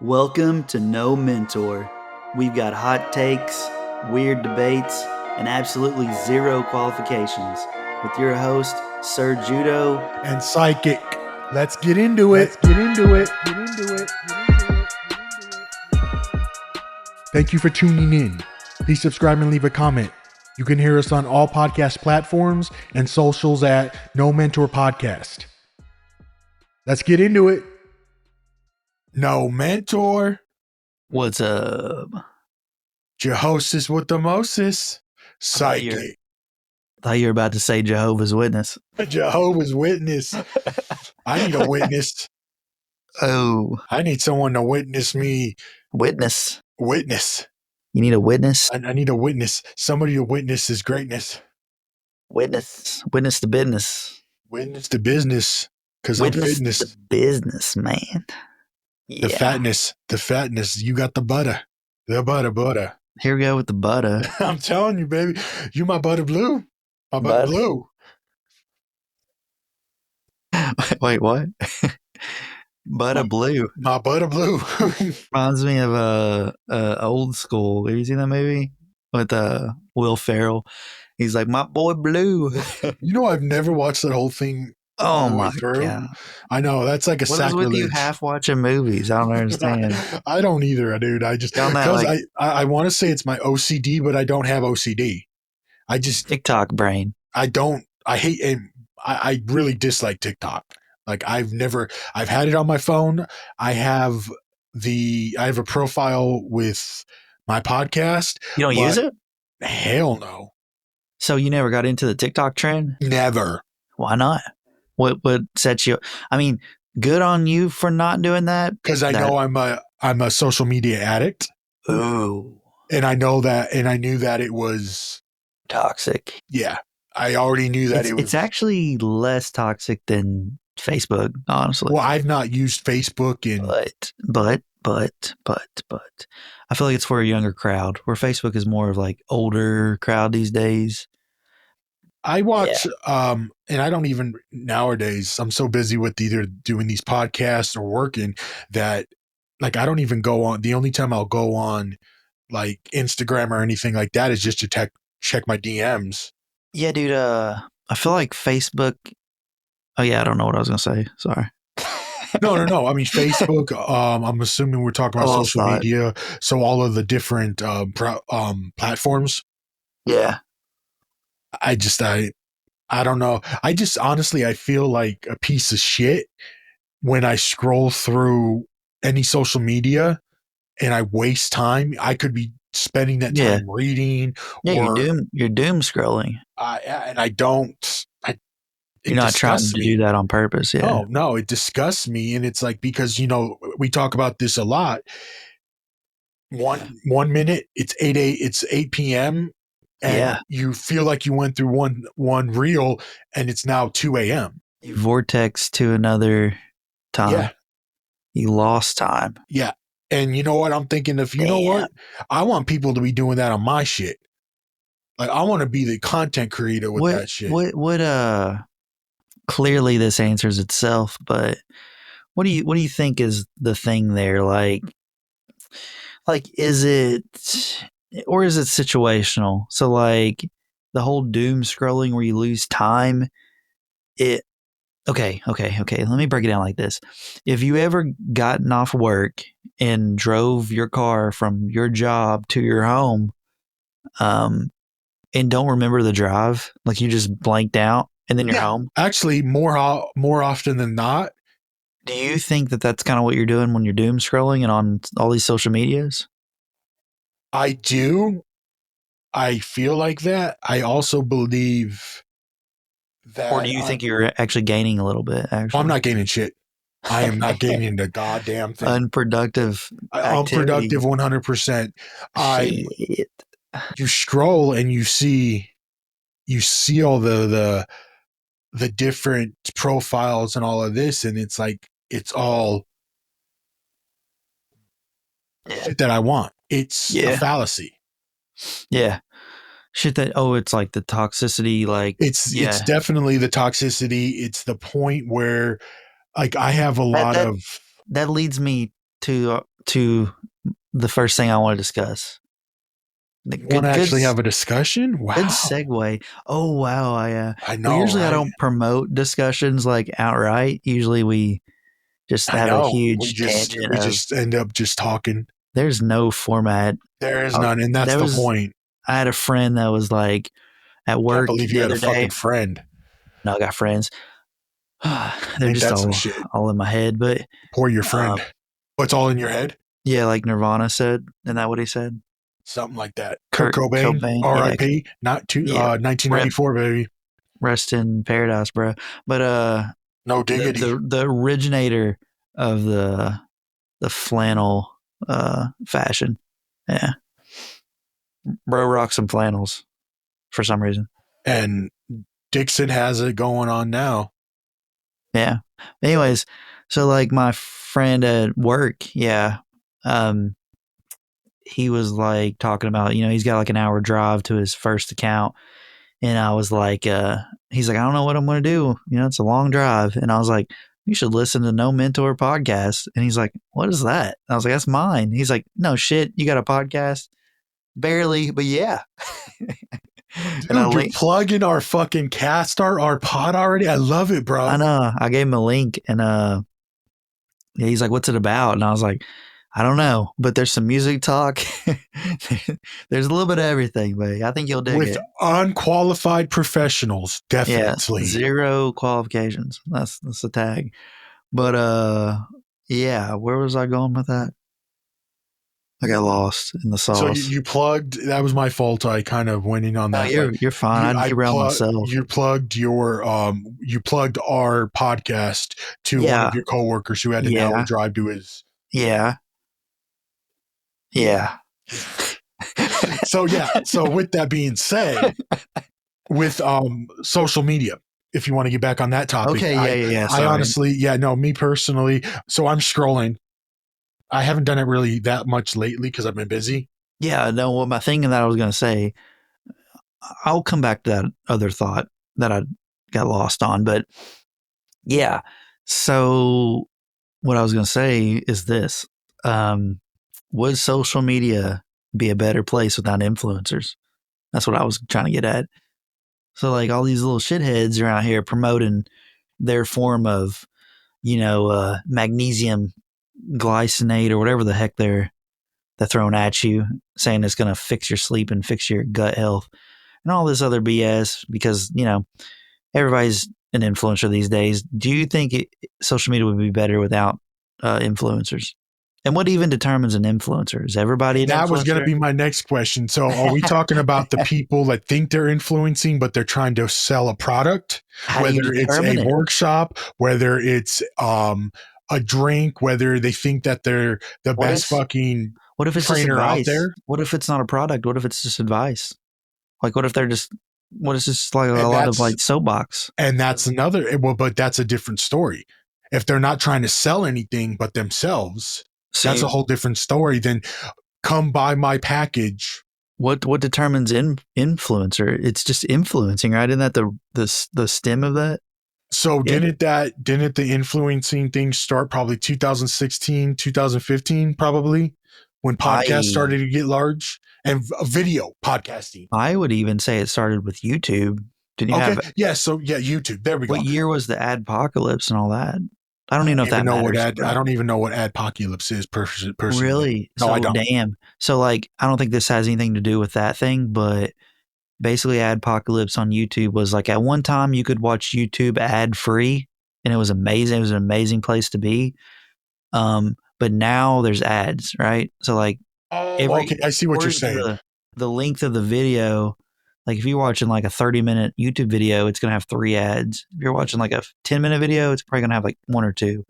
Welcome to No Mentor. We've got hot takes, weird debates, and absolutely zero qualifications. With your host, Sir Judo and Psychic. Let's get into it. Thank you for tuning in. Please subscribe and leave a comment. You can hear us on all podcast platforms and socials at No Mentor Podcast. Let's get into it. No Mentor. What's up? Your hostess with the mostest, Psychic. Thought you were about to say Jehovah's Witness. Jehovah's Witness. I need a witness. Oh. I need someone to witness me. Witness. You need a witness? I need a witness. Somebody to witness his greatness. Witness the business. Witness the business. Because I'm fitness. The business, man. Yeah. The fatness. You got the butter. The butter. Here we go with the butter. I'm telling you, baby. You my butter blue. My butter blue. Wait, what? Butter blue. My butter blue. Reminds me of old school. Have you seen that movie with Will Ferrell? He's like, my boy blue. You know, I've never watched that whole thing. Oh my God. I know, that's like a sacrilege. What is with you half watching movies? I don't understand. I don't either, dude. I just I want to say it's my OCD, but I don't have OCD. I just TikTok brain. I hate I really dislike TikTok. Like I've had it on my phone. I have a profile with my podcast. You don't use it? Hell no. So you never got into the TikTok trend? Never. Why not? What sets you? I mean, good on you for not doing that. Because I know I'm a social media addict. Ooh. And I know that, and I knew that it was toxic. Yeah, I already knew that it was. It's actually less toxic than Facebook, honestly. Well, I've not used Facebook in. But I feel like it's for a younger crowd. Where Facebook is more of like older crowd these days. I watch, and I don't even nowadays. I'm so busy with either doing these podcasts or working that, like, I don't even go on. The only time I'll go on, like Instagram or anything like that, is just to check my DMs. Yeah, dude. I feel like Facebook. Oh yeah, I don't know what I was gonna say. Sorry. No. I mean Facebook. I'm assuming we're talking about social media. So all of the different platforms. Yeah. I don't know. I just honestly, I feel like a piece of shit when I scroll through any social media and I waste time. I could be spending that time reading. Yeah, you're doom scrolling. And I don't. You're not trying to do that on purpose. Yeah. No, it disgusts me. And it's like, because, you know, we talk about this a lot. One minute, it's 8 p.m. And you feel like you went through one reel and it's now 2 a.m. You vortex to another time. Yeah. You lost time. Yeah. And you know what I'm thinking of? You know what? I want people to be doing that on my shit. Like, I want to be the content creator with that shit. Clearly this answers itself, but what do you think is the thing there? Like is it, or is it situational? So like the whole doom scrolling where you lose time, okay. Let me break it down like this. If you ever gotten off work and drove your car from your job to your home, and don't remember the drive, like you just blanked out and then you're home. Actually, more often than not. Do you think that that's kind of what you're doing when you're doom scrolling and on all these social medias? I do. I feel like that. I also believe that. Or do you think you're actually gaining a little bit? Actually, I'm not gaining shit. I am not gaining the goddamn thing. Unproductive. Unproductive, 100%. You scroll and you see all the different profiles and all of this, and it's like it's all shit that I want. It's a fallacy. Yeah. Shit that, it's like the toxicity, like it's definitely the toxicity. It's the point where, like, I have a lot of. That leads me to the first thing I want to discuss. You want to actually have a discussion? Good Wow. segue. Oh wow, I well know, usually I right? don't promote discussions like outright. Usually we just I have a know. We huge just tangent we of just end up just talking. there's no format. There is none, and that's There the was point. I had a friend that was like at Can't work believe you the had a other day. fucking friend. No, I got friends. They're Ain't just that some shit? all in my head, but Poor your um, friend. What's all in your head? yeah, like Nirvana said, isn't that what he said? Something like that. Kurt Kurt Cobain, Cobain, yeah, R.I.P. Not two, yeah. Re- 1994, baby. Rest in paradise, bro. But No diggity. the originator of the flannel fashion, yeah, bro, rock some flannels for some reason. And Dixon has it going on now. Yeah. Anyways, so like my friend at work, yeah, um, he was like talking about, he's got like an hour drive to his first account. And I was like, he's like, I don't know what I'm going to do. It's a long drive. And I was like, you should listen to No Mentor podcast. And he's like, what is that? And I was like, that's mine. He's like, no shit. You got a podcast? Barely, but yeah. And I Dude, you're link, plugging our fucking cast, our pod already. I love it, I bro. know I gave him a link and, he's like, what's it about? And I was like, I don't know, but there's some music talk. There's a little bit of everything, but I think you'll dig With it. unqualified professionals, Yeah, definitely. zero qualifications. That's the tag. But yeah, where was I going with that? I got lost in the So you, sauce. you plugged. That was my fault. I kind of went in on No, that, but you're fine. I derailed myself. you plugged our podcast to one of Yeah, your coworkers who had an hour yeah, drive to his. yeah, yeah. So yeah. So with that being said, with social media, if you want to get back on that topic, Okay, yeah, yeah, yeah. I Sorry. honestly, yeah, no, me personally. So I'm scrolling. I haven't done it really that much lately because I've been busy. Yeah, no. What my thing that I was gonna say, I'll come back to that other thought that I got lost on, but yeah. So what I was gonna say is this: would social media be a better place without influencers? That's what I was trying to get at. So like all these little shitheads are out here promoting their form of, magnesium glycinate or whatever the heck they're throwing at you, saying it's going to fix your sleep and fix your gut health and all this other BS because everybody's an influencer these days. Do you think social media would be better without influencers? And what even determines an influencer? Is everybody an That was going to influencer? be my next question. So, are we talking about the people that think they're influencing, but they're trying to sell a product, How do you whether it's a determine it? workshop, whether it's a drink, whether they think that they're the What best if fucking what if it's just trainer out advice? there? What if it's not a product? What if it's just advice? Like, what if they're just, what is this like a And lot of that's like soapbox? another. Well, but that's a different story. If they're not trying to sell anything but themselves, that's See, a whole different story than come buy my package. what determines influencer? It's just influencing, right? Isn't that the stem of that? So Yeah. didn't the influencing thing start probably 2016, 2015 probably when podcasts I started to get large and video podcasting. I would even say it started with YouTube. Didn't you Okay. have Yeah, so yeah, YouTube. There we what go. year was the adpocalypse and all that? I don't I even know don't if that even know what matters, ad I but don't even know what adpocalypse is personally. really, No, I so don't. damn. So like, I don't think this has anything to do with that thing, but basically adpocalypse on YouTube was like at one time you could watch YouTube ad free and it was amazing. It was an amazing place to be. But now there's ads, right? So like Oh, every okay. I see what you're according to saying. the length of the video, like if you're watching like a 30-minute YouTube video, it's gonna have three ads. If you're watching like a 10-minute video, it's probably gonna have like one or two.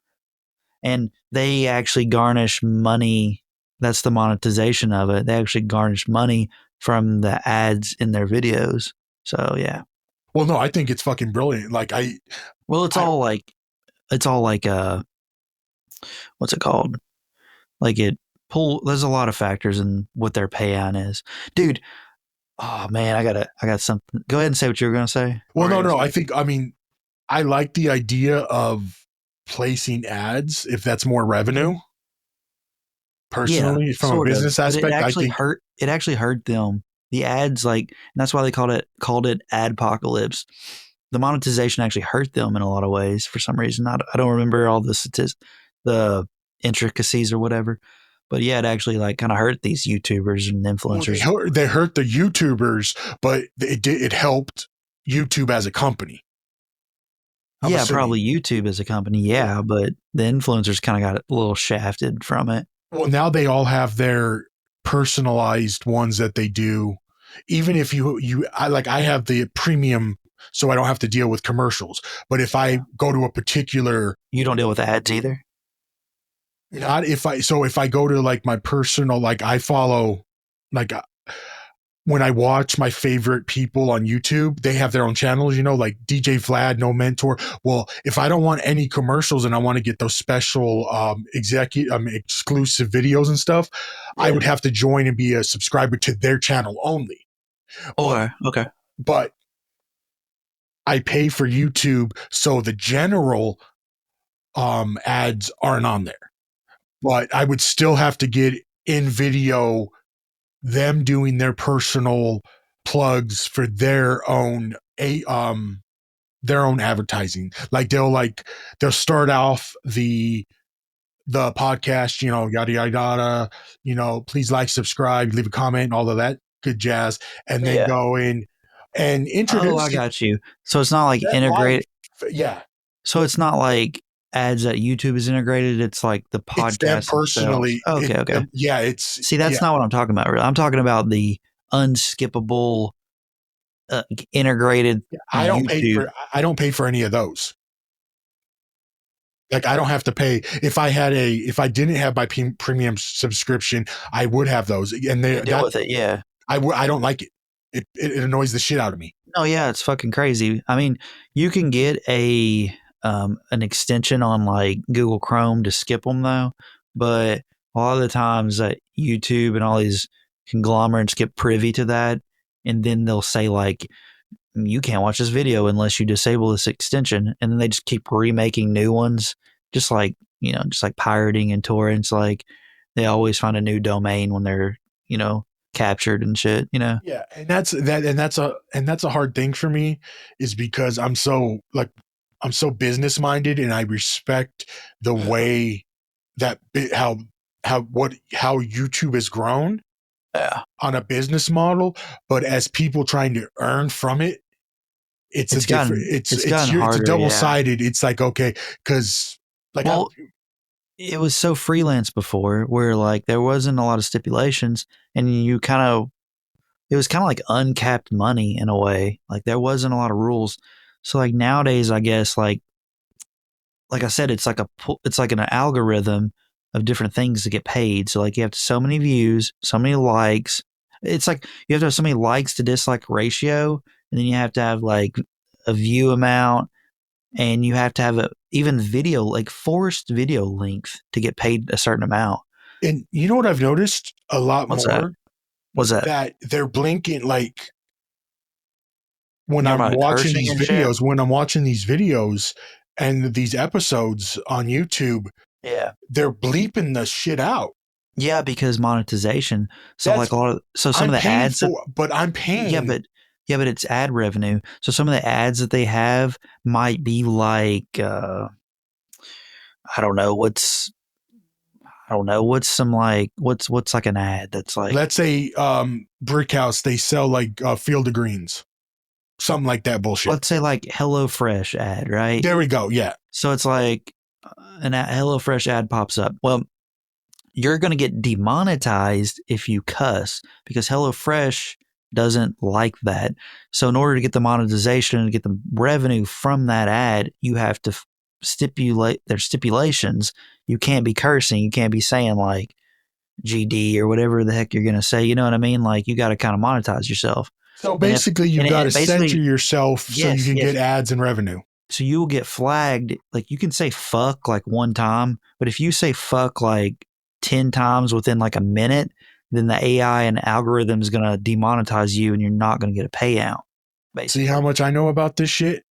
And they actually garnish money. That's the monetization of it. They actually garnish money from the ads in their videos. So yeah. Well, no, I think it's fucking brilliant. Like Well, I it's all like what's it called? Like it pull. There's a lot of factors in what their payout is, dude. Oh man, I got something. Go ahead and say what you were gonna say. well, What were no, you no. gonna say? I mean, I like the idea of placing ads if that's more revenue. Yeah, personally, from a sort of, business but aspect, I think. it actually hurt them. The ads, like, and that's why they called it adpocalypse. The monetization actually hurt them in a lot of ways for some reason. I don't remember all the intricacies or whatever, but yeah, it actually like kind of hurt these YouTubers and Well, influencers. they hurt the YouTubers, but it helped YouTube as a company. I'm Yeah, assuming. probably YouTube as a company, Yeah. yeah, but the influencers kind of got a little shafted from it. Well, now they all have their personalized ones that they do. Even if I have the premium, so I don't have to deal with commercials. But if I Yeah, go to a particular, you don't deal with ads either. not if I so if I go to like my personal, like I follow, like when I watch my favorite people on YouTube, they have their own channels, like DJ Vlad, No Mentor. Well, if I don't want any commercials and I want to get those special exclusive videos and stuff, I Yeah. would have to join and be a subscriber to their channel only. But Okay. but I pay for YouTube, so the general ads aren't on there. But I would still have to get in video them doing their personal plugs for their own advertising. Like they'll start off the podcast, yada yada yada, please like, subscribe, leave a comment, all of that good jazz, and then Yeah. go in and Oh, I introduce got you. So it's not like that life. integrated. Yeah, So it's not like ads that YouTube is integrated. It's like the it's them podcasts themselves. personally. Okay. Okay. Yeah, it's See, yeah. that's not what I'm talking about. Really. I'm talking about the unskippable, integrated YouTube. I don't pay for any of those. Like I don't have to pay. If I didn't have my premium subscription, I would have those. And You deal with it. Yeah. I don't like it. It annoys the shit out of me. Oh yeah, it's fucking crazy. I mean, you can get an extension on like Google Chrome to skip them though, but a lot of the times that YouTube and all these conglomerates get privy to that, and then they'll say like, you can't watch this video unless you disable this extension, and then they just keep remaking new ones, just like just like pirating and torrents. Like they always find a new domain when they're captured and shit. Yeah, and that's a hard thing for me, is because I'm so business minded, and I respect the way that how YouTube has grown Yeah, on a business model, but as people trying to earn from it, it's a different. It's a harder. double Yeah. sided. It's like, okay, because like Well, it was so freelance before, where like there wasn't a lot of stipulations, and it was kind of like uncapped money in a way. Like there wasn't a lot of rules. So like nowadays, I guess like I said, it's like an algorithm of different things to get paid. So like you have so many views, so many likes. It's like you have to have so many likes to dislike ratio, and then you have to have like a view amount, and you have to have even video, like forced video length to get paid a certain amount. and you know what I've noticed a lot What's that? more, What's that? that they're blinking, like You know about cursing and shit? when I'm watching these videos and these episodes on YouTube, Yeah. they're bleeping the shit out. Yeah, because monetization. So That's like some I'm of the paying ads for, but I'm yeah, paying. but it's ad revenue. So some of the ads that they have might be like I don't know what's some like what's like an ad that's like, Let's say Brick House, they sell like Field of Greens, something like that bullshit. let's say like HelloFresh ad, right? There we go. Yeah. So it's like HelloFresh ad pops up. Well, you're going to get demonetized if you cuss, because HelloFresh doesn't like that. So in order to get the monetization and get the revenue from that ad, you have to stipulate there's stipulations. You can't be cursing. You can't be saying like GD or whatever the heck you're going to say. You know what I mean? Like you got to kind of monetize yourself. So And if basically, you've and got it to censor basically yourself so you yes, can yes. get ads and revenue. So you will get flagged. Like you can say fuck like one time, but if you say fuck like 10 times within like a minute, then the AI and algorithm is going to demonetize you and you're not going to get a payout. See Basically. how much I know about this shit?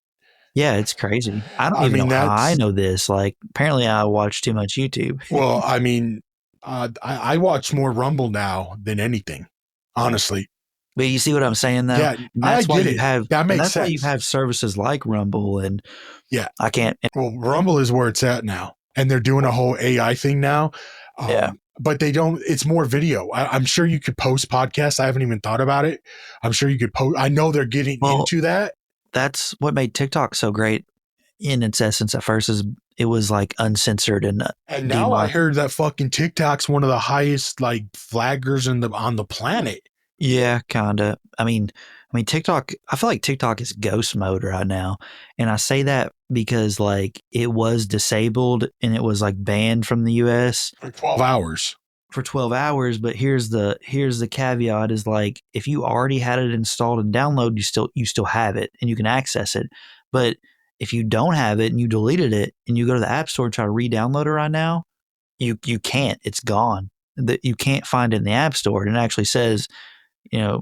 Yeah, it's crazy. I don't I even mean, know how I that's, know this. Like apparently I watch too much YouTube. well, I mean, I watch more Rumble now than anything, honestly. But you see what I'm saying, though? Yeah, And I that's why get you it. have, That and makes that's why you sense. have services like Rumble, and Yeah. I can't. Well, Rumble is where it's at now, and they're doing a whole AI thing now. Yeah. But they don't. It's more video. I'm sure you could post podcasts. I haven't even thought about it. I'm sure you could post. I know they're getting Well, into that. that's what made TikTok so great in its essence at first, is it was like uncensored and And now I demon. heard that fucking TikTok's one of the highest like flaggers on the planet. Yeah, kinda. I mean, TikTok. I feel like TikTok is ghost mode right now, and I say that because like it was disabled and it was like banned from the U.S. For 12 hours. for 12 hours. But here's the caveat: is like if you already had it installed and download, you still have it and you can access it. But if you don't have it and you deleted it and you go to the App Store and try to re-download it right now, you can't. It's gone. That you can't find it in the App Store. And it actually says, you know,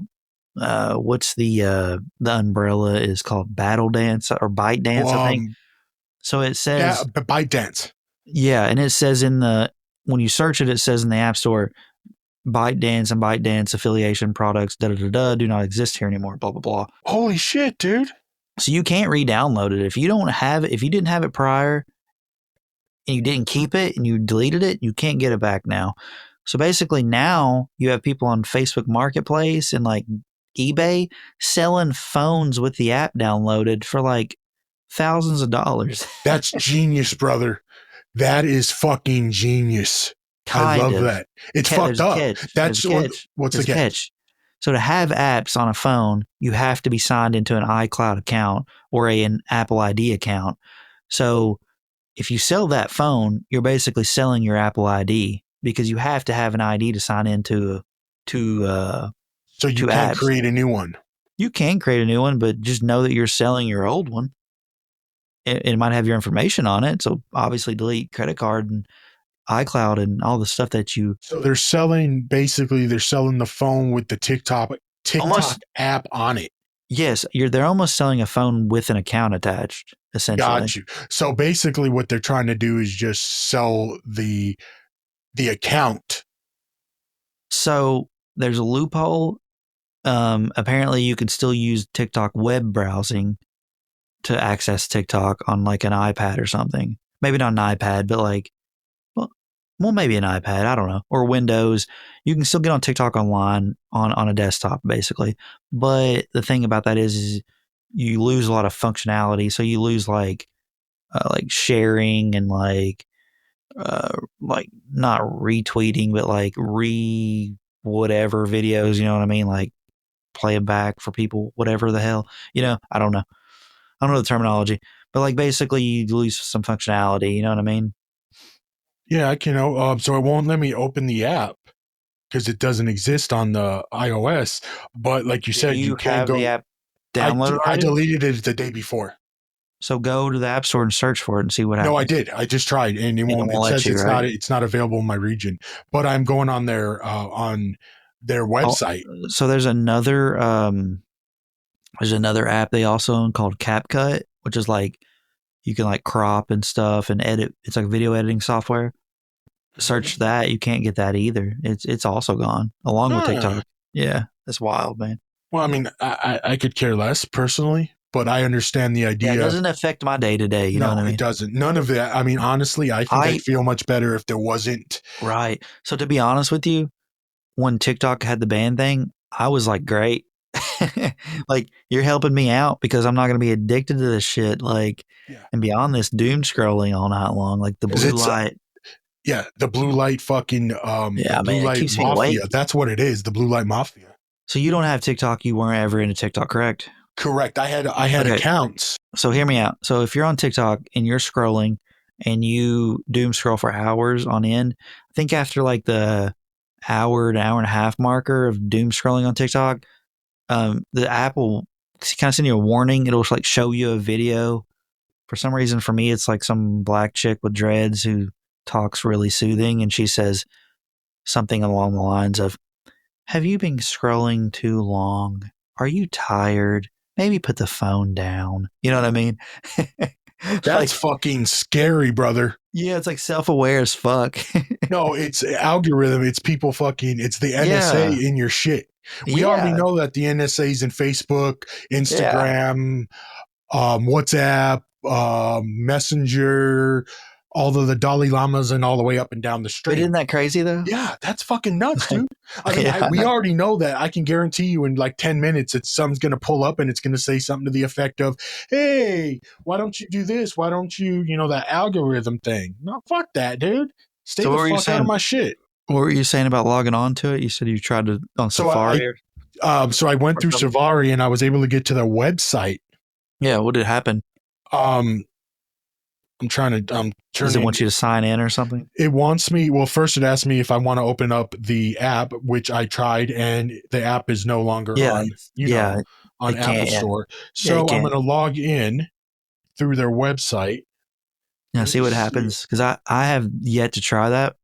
what's the umbrella is called Battle Dance or Bite Dance, I think. Um, So it yeah, says, but ByteDance. yeah, and it says when you search it, it says in the App Store, ByteDance and ByteDance affiliation products do not exist here anymore. Blah blah blah. Holy shit, dude! So you can't re-download it if you don't have it. If you didn't have it prior and you didn't keep it and you deleted it, you can't get it back now. So basically, now you have people on Facebook Marketplace and like eBay selling phones with the app downloaded for like thousands of dollars. That's genius, brother. That is fucking genius. I Kind love of. that. It's fucked There's a up. catch. There's a That's catch. what's the There's a catch? catch. So to have apps on a phone, you have to be signed into an iCloud account or an Apple ID account. So if you sell that phone, you're basically selling your Apple ID because you have to have an ID to sign into to So you to can't apps. create a new one. You can create a new one, but just know that you're selling your old one. It might have your information on it, so obviously delete credit card and iCloud and all the stuff that you So they're selling the phone with the TikTok almost. app on it. Yes, they're almost selling a phone with an account attached, essentially. Got you. So basically what they're trying to do is just sell the account. So there's a loophole. Apparently, you can still use TikTok web browsing to access TikTok on like an iPad or something. Maybe not an iPad, but like, well, maybe an iPad. I don't know, or Windows. You can still get on TikTok online on a desktop, basically. But the thing about that is you lose a lot of functionality. So you lose like sharing and like not retweeting, but like whatever videos. You know what I mean? Like play it back for people, whatever the hell. I don't know. I don't know the terminology, but like basically you lose some functionality. You know what I mean? Yeah, I can. So it won't let me open the app because it doesn't exist on the iOS. But like you Do said, you you can have the go. app downloaded I already? deleted it the day before. So go to the App Store and search for it and see what No, I happens. did. I just tried, and it And it won't. won't It let says you, right? it's not available in my region. But I'm going on their Oh, website. so there's another app they also own called CapCut, which is like you can like crop and stuff and edit. It's like video editing software. Search that. You can't get that either. It's also gone along with Ah. TikTok. Yeah, that's wild, man. Well, I mean, I could care less personally, but I understand the Yeah, it idea. doesn't affect my day to day. You know what No, I it mean? doesn't. None of that. I mean, honestly, I think I'd I feel much better if there wasn't. Right. So to be honest with you, when TikTok had the ban thing, I was like, great. Like you're helping me out because I'm not going to be addicted to this shit. Like, Yeah. and beyond this doom scrolling all night long, like the Because blue it's light. yeah, the blue light fucking the Yeah, blue man, it light keeps me awake. mafia. That's what it is. The blue light mafia. So you don't have TikTok. You weren't ever into TikTok, correct? Correct. I had Okay. accounts. So hear me out. So if you're on TikTok and you're scrolling and you doom scroll for hours on end, I think after like the hour to hour and a half marker of doom scrolling on TikTok, the app will kind of send you a warning. It'll like show you a video. For some reason, for me, it's like some black chick with dreads who talks really soothing, and she says something along the lines of, "Have you been scrolling too long? Are you tired? Maybe put the phone down." You know what I mean? That's Like, fucking scary, brother. Yeah, it's like self-aware as fuck. No, it's algorithm. It's people fucking. It's the NSA Yeah. in your shit. We already Yeah. know that the NSA's in Facebook, Yeah. Instagram, WhatsApp, Messenger, all of the Dalai Lamas, and all the way up and down the But stream. isn't that crazy though? Yeah, that's fucking nuts, Like, dude. I mean, yeah. we already know that. I can guarantee you in like 10 minutes, it's something's going to pull up and it's going to say something to the effect of, hey, why don't you do this? Why don't you, that algorithm thing? No, fuck that, dude. Stay So the what were you fuck out of saying? my shit. What were you saying about logging on to it? You said you tried to on So I, Safari so I went or through something. Safari and I was able to get to their website. Yeah, what did happen? Um, I'm Does it turning. want you to sign in or something? It wants me. Well, first it asked me if I want to open up the app, which I tried, and the app is no longer Yeah, on, yeah, on it Apple can't. Yeah, Store. yeah, it So I'm can't. going to log in through their website. Now Let see me what see. happens because I have yet to try that,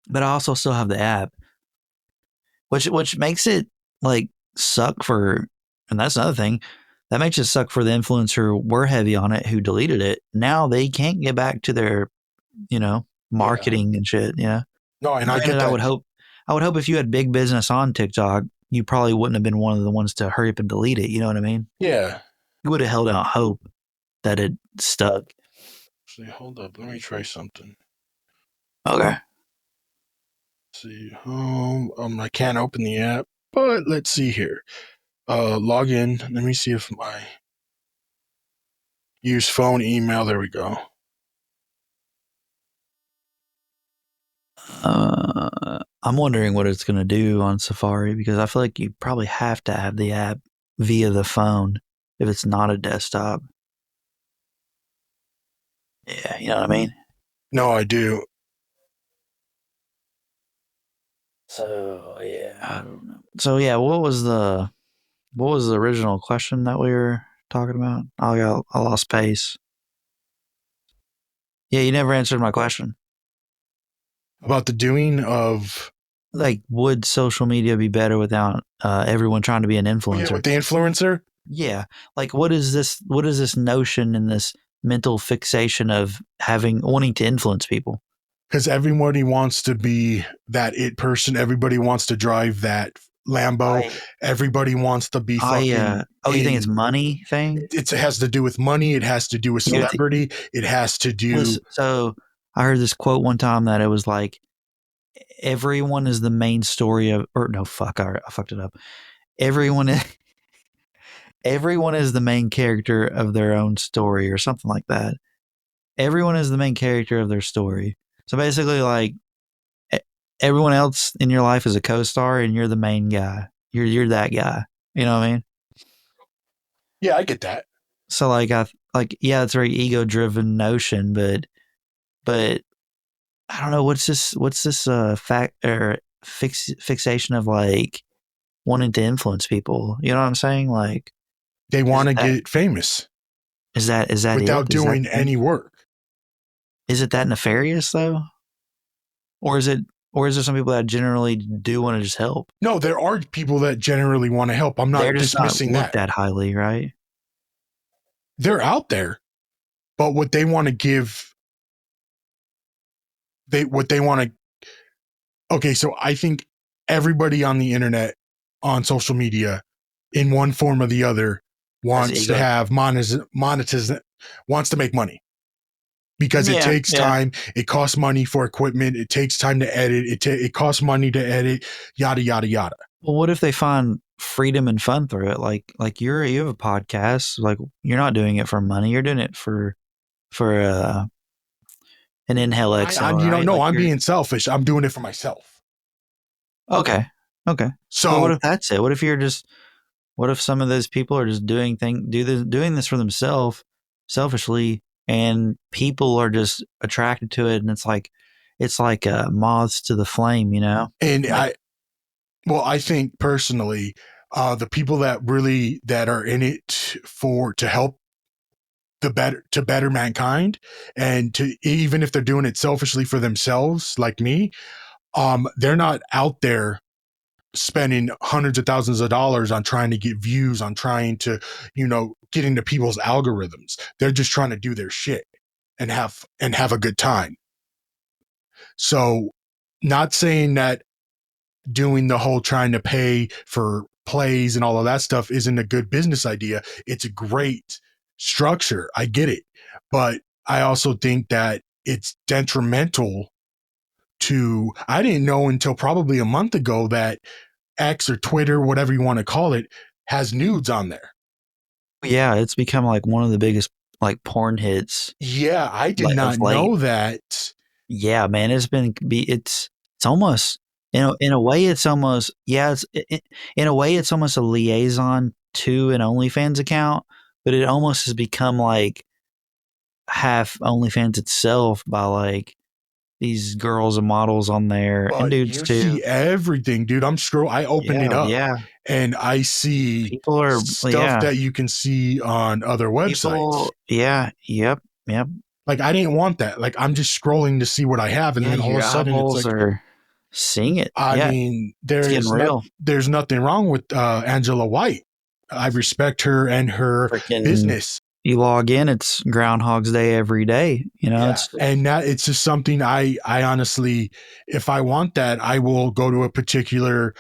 but I also still have the app, which makes it like suck for, and that's another thing that makes it suck for the influencer we're heavy on it who deleted it. Now they can't get back to their Yeah. marketing and shit. Yeah. No, and I get Granted, that. I would hope if you had big business on TikTok, you probably wouldn't have been one of the ones to hurry up and delete it. You know what I mean? Yeah. You would have held out hope that it stuck. See, hold up. Let me try something. Okay. See, I can't open the app, but let's see here. Log in. Let me see if I use phone, email. There we go. I'm wondering what it's going to do on Safari because I feel like you probably have to have the app via the phone if it's not a desktop. Yeah, you know what I mean? No, I do. So, yeah, I don't know. So, yeah, what was the original question that we were talking about? I lost pace. Yeah, you never answered my question. About the doing of. Like, would social media be better without everyone trying to be an Oh yeah, influencer? with the influencer. Yeah, like what is this? What is this notion and this mental fixation of having wanting to influence people? Because everybody wants to be that it person. Everybody wants to drive that Lambo. I Everybody wants to be fucking oh, you think it's in. money thing? It has to do with money. It has to do with You celebrity. It has to do. so I heard this quote one time that it was like everyone is the main story of, or no, fuck, I fucked it up. Everyone is everyone is the main character of their own story or something like that. Everyone is the main character of their story. So basically, like e- everyone else in your life is a co-star, and you're the main guy. You're that guy. You know what I mean? Yeah, I get that. So like yeah, it's a very ego-driven notion, but I don't know what's this fact or fixation of like wanting to influence people. You know what I'm saying? Like They is want it to that get famous is that it? without doing any work. Is it that nefarious though? Or is it or is there some people that generally do want to just help? No, there are people that generally want to help. I'm They're not just not dismissing looked that. at highly, right? They're out there, but what they want to give, what they want to. Okay, so I think everybody on the internet, on social media, in one form or the other, Has wants to ego. have wants to make money because it Yeah, takes yeah. time. It costs money for equipment. It takes time to edit. It costs money to edit. Yada yada yada. Well, what if they find freedom and fun through it? Like you have a podcast. Like you're not doing it for money. You're doing it for an Inhale XL, I'm right? no, Like I'm you're being selfish. I'm doing it for myself. okay, okay. But what So if that's it? What if you're just what if some of those people are just doing this for themselves selfishly, and people are just attracted to it, and it's like moths to the flame, you know? and Like I think personally, the people that are in it for to help to better mankind, and to even if they're doing it selfishly for themselves, like me, they're not out there spending hundreds of thousands of dollars on trying to get views, on trying to, get into people's algorithms. They're just trying to do their shit and have a good time. So, not saying that doing the whole trying to pay for plays and all of that stuff isn't a good business idea. It's a great structure. I get it. But I also think that it's detrimental to, I didn't know until probably a month ago that X or Twitter, whatever you want to call it, has nudes on there. Yeah, it's become like one of the biggest like porn hits Yeah, I did like of not late. know that. Yeah, man, it's almost in a way it's almost yeah in a way it's almost a liaison to an OnlyFans account, but it almost has become like half OnlyFans itself by like these girls and models on there and But dudes you too. see everything, dude. I opened it Yeah, up yeah. and I see People are stuff yeah. that you can see on other websites. People yeah, yep, yep. Like I didn't want that. Like I'm just scrolling to see what I have, and Yeah, then all of your a sudden it's eyeballs like, are seeing it. I Yeah, mean, it's getting real. there's nothing wrong with Angela White. I respect her and her Freaking business. you log in, it's Groundhog's Day every day. You know, Yeah, it's and that it's just something I honestly, if I want that, I will go to a particular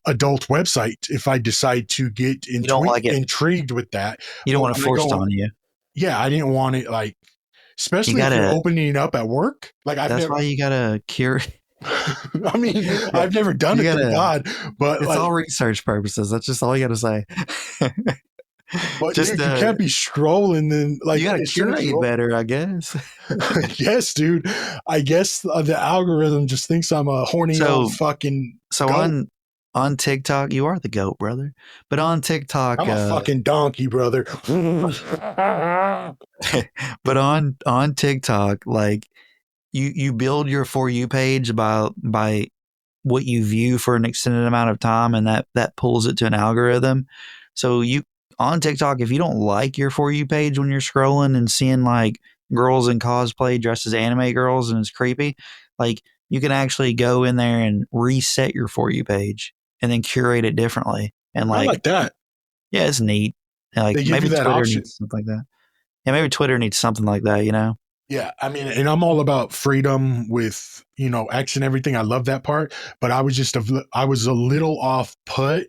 adult website if I decide to get you don't like it. intrigued with that. You don't But want to when I force it go, on you. yeah, I didn't want it like, You especially if you're gotta. opening it up at work. Like I've That's never, why you gotta cure. I mean, Yeah, I've never done you it, thank gotta. God. But It's like, all research purposes. That's just all you gotta say. but Just dude, you can't be scrolling and you like gotta as soon as curate you better, I guess. yes, dude. I guess the algorithm just thinks I'm a horny old So fucking so goat. on TikTok, you are the goat, brother. But on TikTok, I'm a fucking donkey, brother. but on TikTok, like you build your for you page by what you view for an extended amount of time, and that pulls it to an algorithm. So you on TikTok, if you don't like your for you page when you're scrolling and seeing like girls in cosplay dressed as anime girls and it's creepy, like you can actually go in there and reset your for you page and then curate it differently. And I like like that. yeah, it's neat. Like They give you maybe that Twitter option. needs something like that. Yeah, maybe Twitter needs something like that, you know? Yeah, I mean, and I'm all about freedom with X and everything. I love that part, but I was a little off put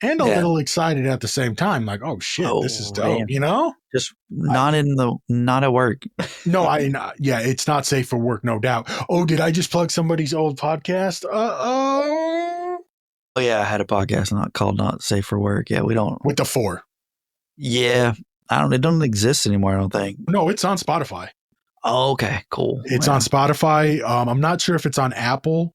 and a Yeah. little excited at the same time. Like, oh shit, this is Oh dope. man. Just I, not at work. no, yeah, it's not safe for work, no doubt. Oh, did I just plug somebody's old podcast? Oh, Oh yeah, I had a podcast not called Not Safe for Work. Yeah, we don't. with the four. Yeah, I don't. It doesn't exist anymore. I don't think. No, it's on Spotify. Oh, okay, cool. It's on Yeah, Spotify. I'm not sure if it's on Apple.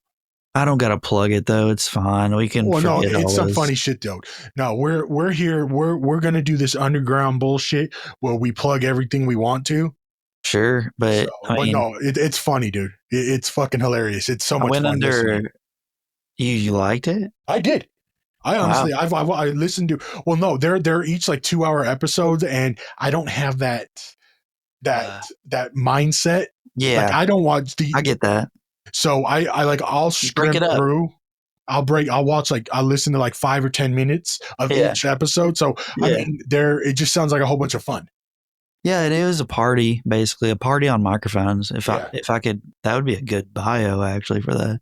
I don't gotta plug it though. It's fine. We can Well, no, forget it's all some this. funny shit though. No, we're here. We're gonna do this underground bullshit where we plug everything we want to. Sure, So, but I but mean, no, it's funny, dude. It's fucking hilarious. It's so I much went fun listening. under. You liked it? I did. I Wow. honestly, I listened to. Well, no, they're each like 2 hour episodes, and I don't have that Uh, that mindset. Like yeah, I don't watch the. I get that. So I like I'll Just break scrim it up. through. I'll watch like I'll listen to like 5 or 10 minutes of Yeah, each episode. So I yeah, mean, it just sounds like a whole bunch of fun. yeah. It was a party, basically a party on microphones. Yeah. If I could, that would be a good bio actually for that.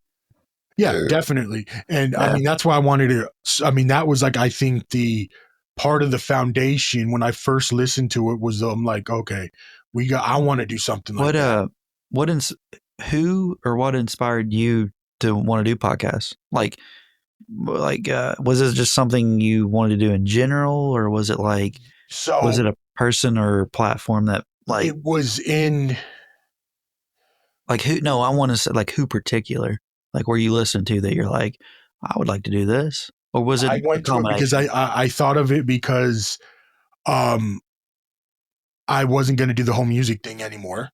Yeah, definitely. And I Yeah. mean, that's why I wanted to, I mean, that was like, I think the part of the foundation when I first listened to it was, I'm like, okay, I want to do something like What that. what ins- who or what inspired you to want to do podcasts? Was it just something you wanted to do in general, or was it was So it a person or platform that it was in, like who? No, I want to say like who particular, like where you listen to that you're like, I would like to do this, or was it I a went to it because combination? I thought of it because um, I wasn't going to do the whole music thing anymore.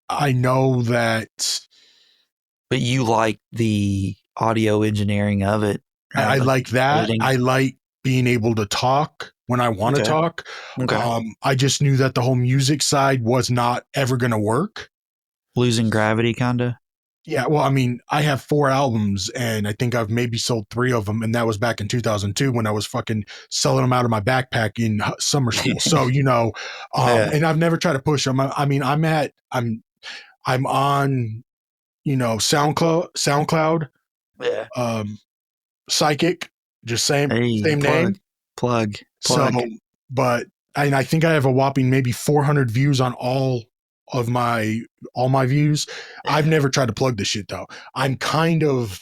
I know that But you like the audio engineering of it, I right? Like like that. editing. I like being able to talk when I want to Okay. talk. Okay. I just knew that the whole music side was not ever going to work. Losing gravity, kinda. Yeah, well, I mean, I have 4 albums and I think I've maybe sold 3 of them. And that was back in 2002 when I was fucking selling them out of my backpack in summer school. So, Yeah. and I've never tried to push them. I mean, I'm on, SoundCloud, Yeah. um, Psychic, just Hey, same name. So, plug. but I think I have a whopping maybe 400 views on of my all my views. I've Yeah. never tried to plug this shit though. I'm kind of,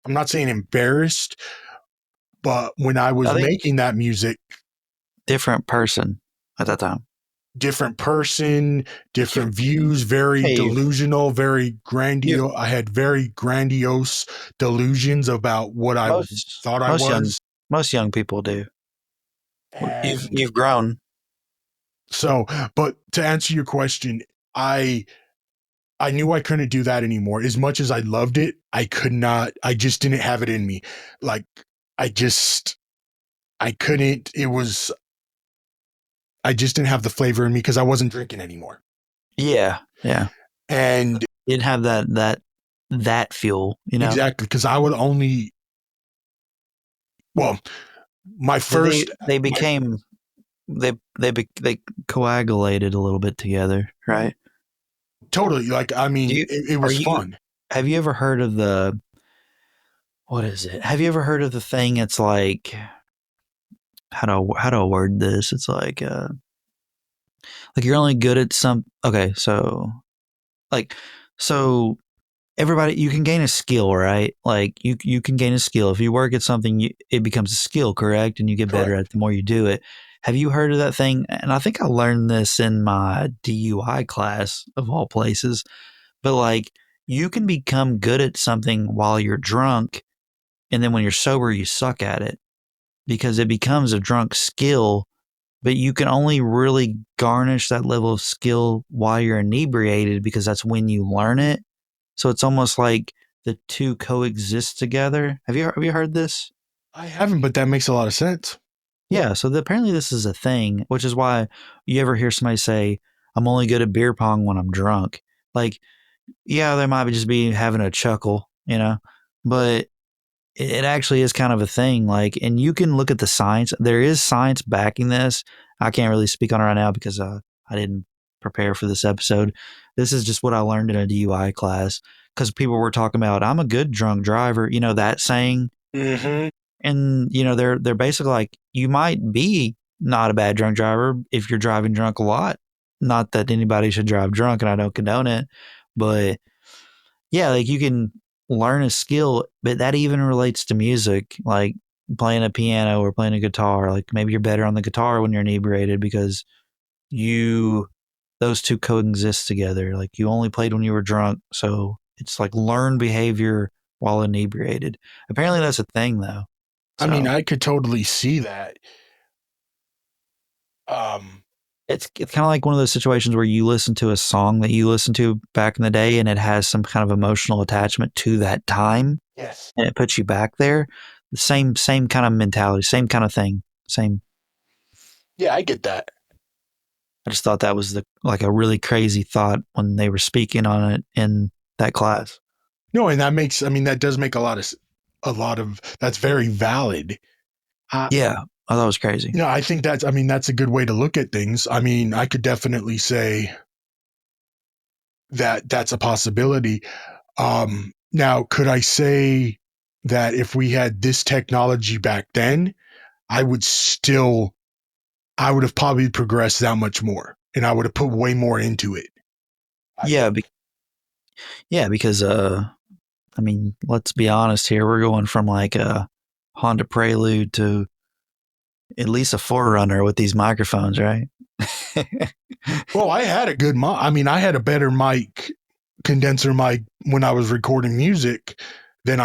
I'm not saying embarrassed, but when I was I think making that music, different person at that time. different person, You, different views, very hey, delusional, very you grandiose. I had very grandiose delusions about what I thought I most young was. people do. And You've grown. so, but to answer your question, I I knew I couldn't do that anymore. As much as I loved it, I could not. I just didn't have it in me. Like I just I couldn't. It was I just didn't have the flavor in me because I wasn't drinking anymore. Yeah, yeah. And You didn't have that fuel. You know, exactly, because I would only, well, my they first they my became they coagulated a little bit together, right? totally, like, I Do mean, you it are was you fun. have you ever heard of the what is it? Have you ever heard of the thing? It's like how do I word this? It's like you're only good at some. Okay, so like so everybody you can gain a skill, right? Like you can gain a skill if you work at something. It becomes a skill, correct? And you get better Correct. at it the more you do it. Have you heard of that thing? And I think I learned this in my DUI class of all places. But like you can become good at something while you're drunk, and then when you're sober, you suck at it because it becomes a drunk skill. But you can only really garnish that level of skill while you're inebriated because that's when you learn it. So it's almost like the two coexist together. Have you heard this? I haven't, but that makes a lot of sense. Yeah. So apparently this is a thing, which is why you ever hear somebody say, "I'm only good at beer pong when I'm drunk." Like, yeah, they might just be having a chuckle, you know, but it actually is kind of a thing. Like, and you can look at the science. There is science backing this. I can't really speak on it right now because I didn't prepare for this episode. This is just what I learned in a DUI class because people were talking about I'm a good drunk driver. You know that saying, Hmm. and you know they're basically like you might be not a bad drunk driver if you're driving drunk a lot. Not that anybody should drive drunk, and I don't condone it, but yeah, like you can learn a skill, but that even relates to music, like playing a piano or playing a guitar. Like maybe you're better on the guitar when you're inebriated because you those two coexist together. Like you only played when you were drunk, so it's like learned behavior while inebriated. Apparently that's a thing though. I mean, So I could totally see that. Um, it's kind of like one of those situations where you listen to a song that you listened to back in the day and it has some kind of emotional attachment to that time yes. and it puts you back there. The same kind of mentality, same kind of thing. Same. Yeah, I get that. I just thought that was the like a really crazy thought when they were speaking on it in that class. No, and that makes, I mean, that does make a lot of, that's very valid. Uh, Yeah, I thought it was crazy. I think that's, I mean, that's a good way to look at things. I mean, I could definitely say that that's a possibility. Now, could I say that if we had this technology back then, I would still, I would have probably progressed that much more and I would have put way more into it. I Yeah, think. yeah, because I mean, let's be honest here. We're going from like a Honda Prelude to at least a Forerunner with these microphones, right? Well, I had a good mic. I mean, I had a better mic, condenser mic when I was recording music than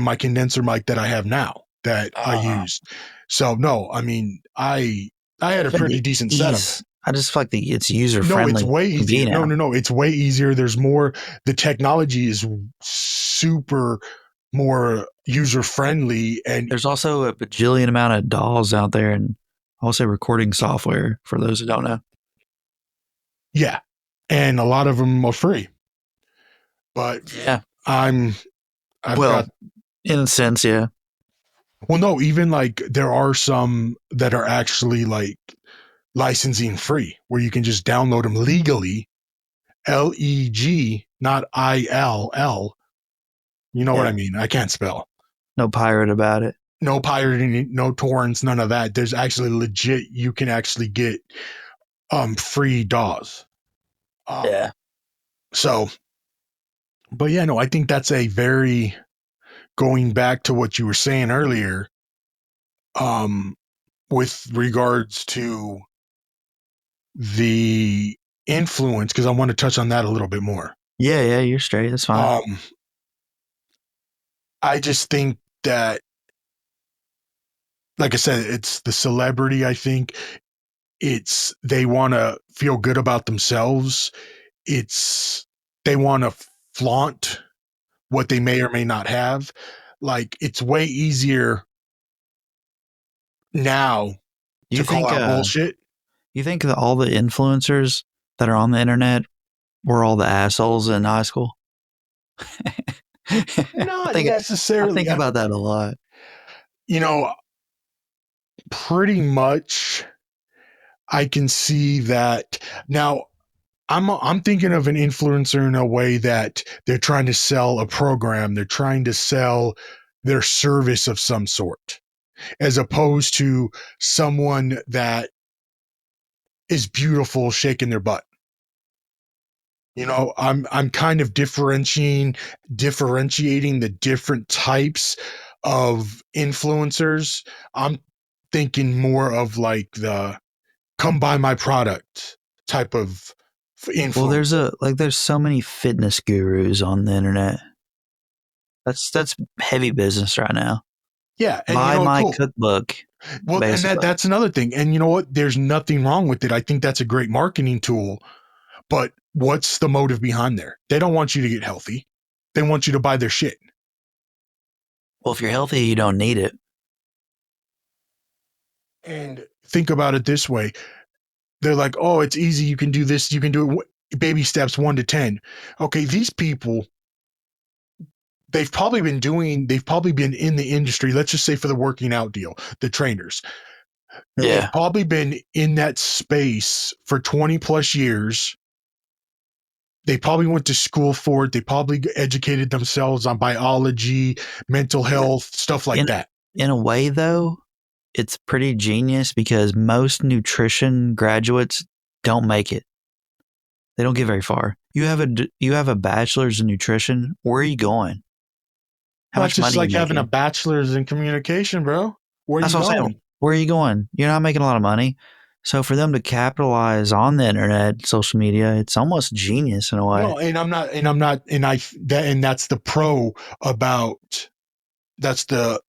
my condenser mic that I have now that I uh, used. So no, I mean, I had a but pretty the decent setup. ease, I just feel like it's user No, it's friendly, way easier. No, convenient. no, no. It's way easier. There's more. The technology is super more user friendly, and There's also a bajillion amount of dolls out there and also recording software for those who don't know. yeah, and a lot of them are free. But Yeah. I'm I've Well, got, in a sense, yeah. well, no, even like there are some that are actually like licensing free where you can just download them legally Leg, not ILL. You know what Yeah. I mean? I can't spell. No pirate about it. No pirating, no torrents, none of that. There's actually legit. You can actually get free DAWs. Um, Yeah. so, but yeah, no, I think that's a very going back to what you were saying earlier. Um, with regards to the influence, because I want to touch on that a little bit more. Yeah, yeah, you're straight. That's fine. Um, I just think that, like I said, it's the celebrity. I think it's they want to feel good about themselves. It's they want to flaunt what they may or may not have. Like it's way easier now Do you to call think out bullshit. you think that all the influencers that are on the internet were all the assholes in high school? I Not think I necessarily. think about that a lot. You know, pretty much I can see that now. I'm thinking of an influencer in a way that they're trying to sell a program, they're trying to sell their service of some sort, as opposed to someone that is beautiful shaking their butt. You know, I'm kind of differentiating the different types of influencers. I'm thinking more of like the come buy my product type of Well, influencer. there's so many fitness gurus on the internet. That's heavy business right now. Yeah, and you Buy know what? my Cool. cookbook, Well, and basically. that's another thing. And you know what? There's nothing wrong with it. I think that's a great marketing tool. But what's the motive behind there? They don't want you to get healthy. They want you to buy their shit. Well, if you're healthy, you don't need it. And think about it this way. They're like, "Oh, it's easy. You can do this. You can do it baby steps 1 to 10." Okay, these people they've probably been in the industry, let's just say for the working out deal, the trainers. They've Yeah. probably been in that space for 20 plus years. They probably went to school for it. They probably educated themselves on biology, mental health, stuff like In that. in a way, though, it's pretty genius because most nutrition graduates don't make it. They don't get very far. You have a bachelor's in nutrition. Where are you going? How That's much just money are you like having a making? bachelor's in communication, bro. Where are That's you what I'm saying. going? Where are you going? You're not making a lot of money. So for them to capitalize on the internet, social media, it's almost genius in a way. No, and that's the pro about that's the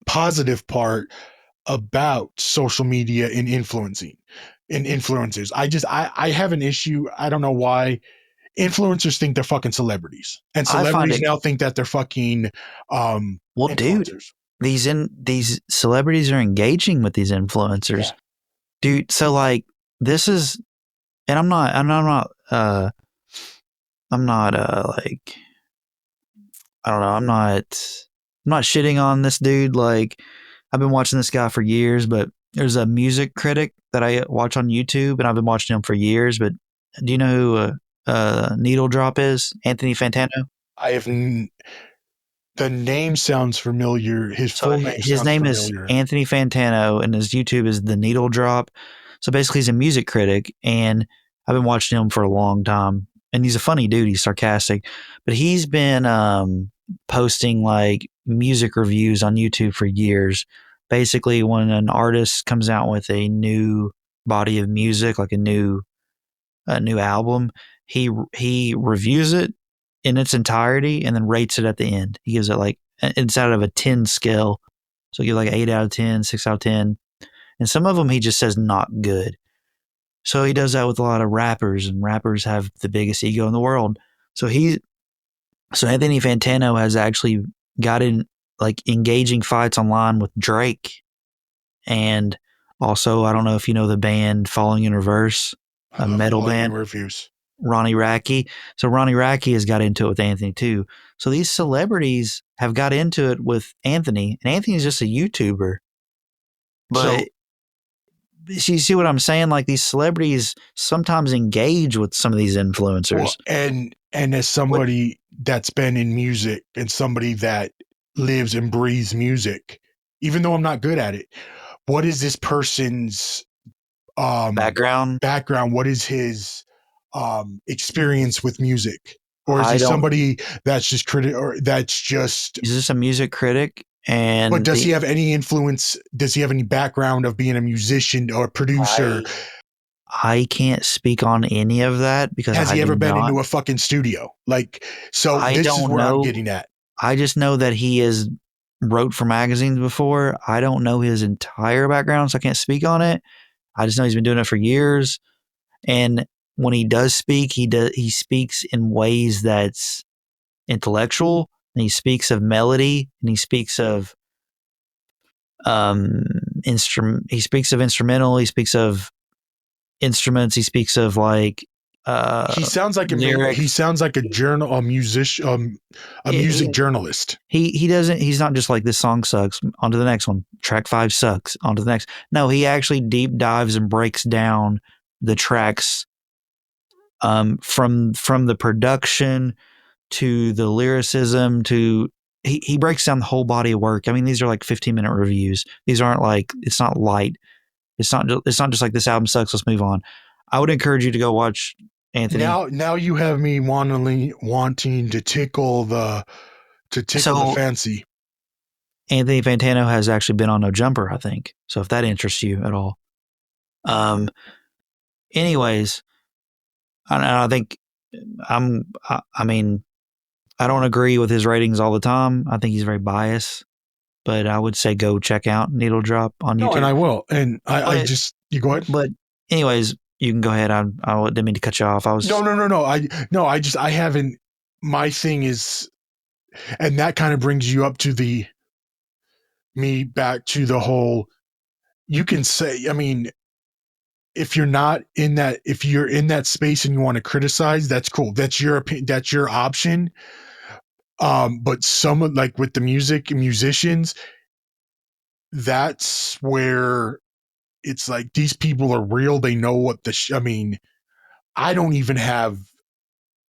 positive part about social media and influencing and influencers. I have an issue. I don't know why influencers think they're fucking celebrities, and I find celebrities it now think that they're fucking well, dude. influencers. These celebrities are engaging with these influencers, Yeah. dude. So like this is, and I'm not like I don't know. I'm not shitting on this dude. Like I've been watching this guy for years, but there's a music critic that I watch on YouTube, and I've been watching him for years. But do you know who Needle Drop is? Anthony Fantano. I have the name sounds familiar. His So full name his sounds name is familiar. Anthony Fantano, and his YouTube is the Needle Drop. So basically, he's a music critic, and I've been watching him for a long time. And he's a funny dude. He's sarcastic, but he's been posting like music reviews on YouTube for years. Basically, when an artist comes out with a new body of music, like a new album, he reviews it in its entirety and then rates it at the end. He gives it like it's out of a 10 scale. So you give like 8 out of 10, 6 out of 10. And some of them he just says not good. So he does that with a lot of rappers, and rappers have the biggest ego in the world. So so Anthony Fantano has actually got in like engaging fights online with Drake, and also I don't know if you know the band Falling in Reverse, I a love metal falling in band. reviews. Ronnie Radke. So Ronnie Radke has got into it with Anthony too. So these celebrities have got into it with Anthony, and Anthony's just a YouTuber. So But you see what I'm saying? Like these celebrities sometimes engage with some of these Well, influencers. and as What somebody that's been in music and somebody that lives and breathes music, even though I'm not good at it, what is this person's um background? background? What is his experience with music? Or is he I don't. somebody that's just or that's just, He's just a music critic, but and does he have any influence? Does he have any background of being a musician or a producer? I I can't speak on any of that because Has I he do ever been not. into a fucking studio? Like, so I this is don't where I'm know. getting at. I just know that he has wrote for magazines before. I don't know his entire background, so I can't speak on it. I just know he's been doing it for years. And when he does speak, he speaks in ways that's intellectual, and he speaks of melody, and he speaks of he speaks of instrumental, he speaks of instruments, he speaks of like He sounds like he lyrics. sounds like a journal, a musician, a music He, journalist. he doesn't, he's not just like this song sucks, on to the next one. Track 5 sucks, on to the next. No, he actually deep dives and breaks down the tracks, from the production to the lyricism to he breaks down the whole body of work. I mean, these are like 15-minute reviews. These aren't like, it's not light. It's not just like this album sucks, let's move on. I would encourage you to go watch Anthony. Now you have me wanting to tickle the So fancy. Anthony Fantano has actually been on No Jumper, I think. So if that interests you at all. Um anyways, I think I mean, I don't agree with his ratings all the time. I think he's very biased, but I would say go check out Needle Drop on No, and YouTube. I will. And I But just, you go ahead. but anyways, you can go ahead. I didn't mean to cut you off. I No, was no, no, no. I just, I haven't, my thing is, and that kind of brings you up to me back to the whole, you can say, I mean, if you're not in that, if you're in that space and you want to criticize, that's cool. That's your opinion. That's your option. But some, like with the musicians, that's where it's like these people are real. They know what I mean, I don't even have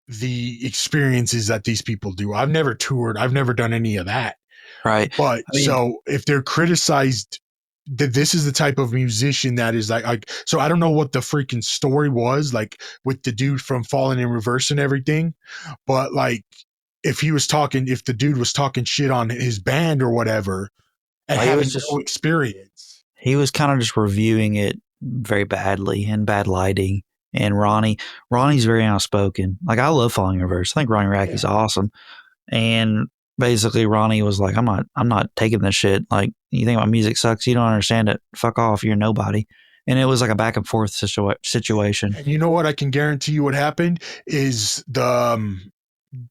the experiences that these people do. I've never toured. I've never done any of that. right. But I mean, so if they're criticized, that this is the type of musician that is like, so I don't know what the freaking story was like with the dude from Falling in Reverse and everything, but like if the dude was talking shit on his band or whatever and he having was no just experience. he was kind of just reviewing it very badly and bad lighting. And Ronnie's very outspoken. Like I love Falling in Reverse. I think Ronnie Yeah. Rackey's awesome. And basically Ronnie was like, I'm not taking this shit. Like, you think my music sucks? You don't understand it. Fuck off. You're nobody. And it was like a back and forth situation. And you know what? I can guarantee you what happened is the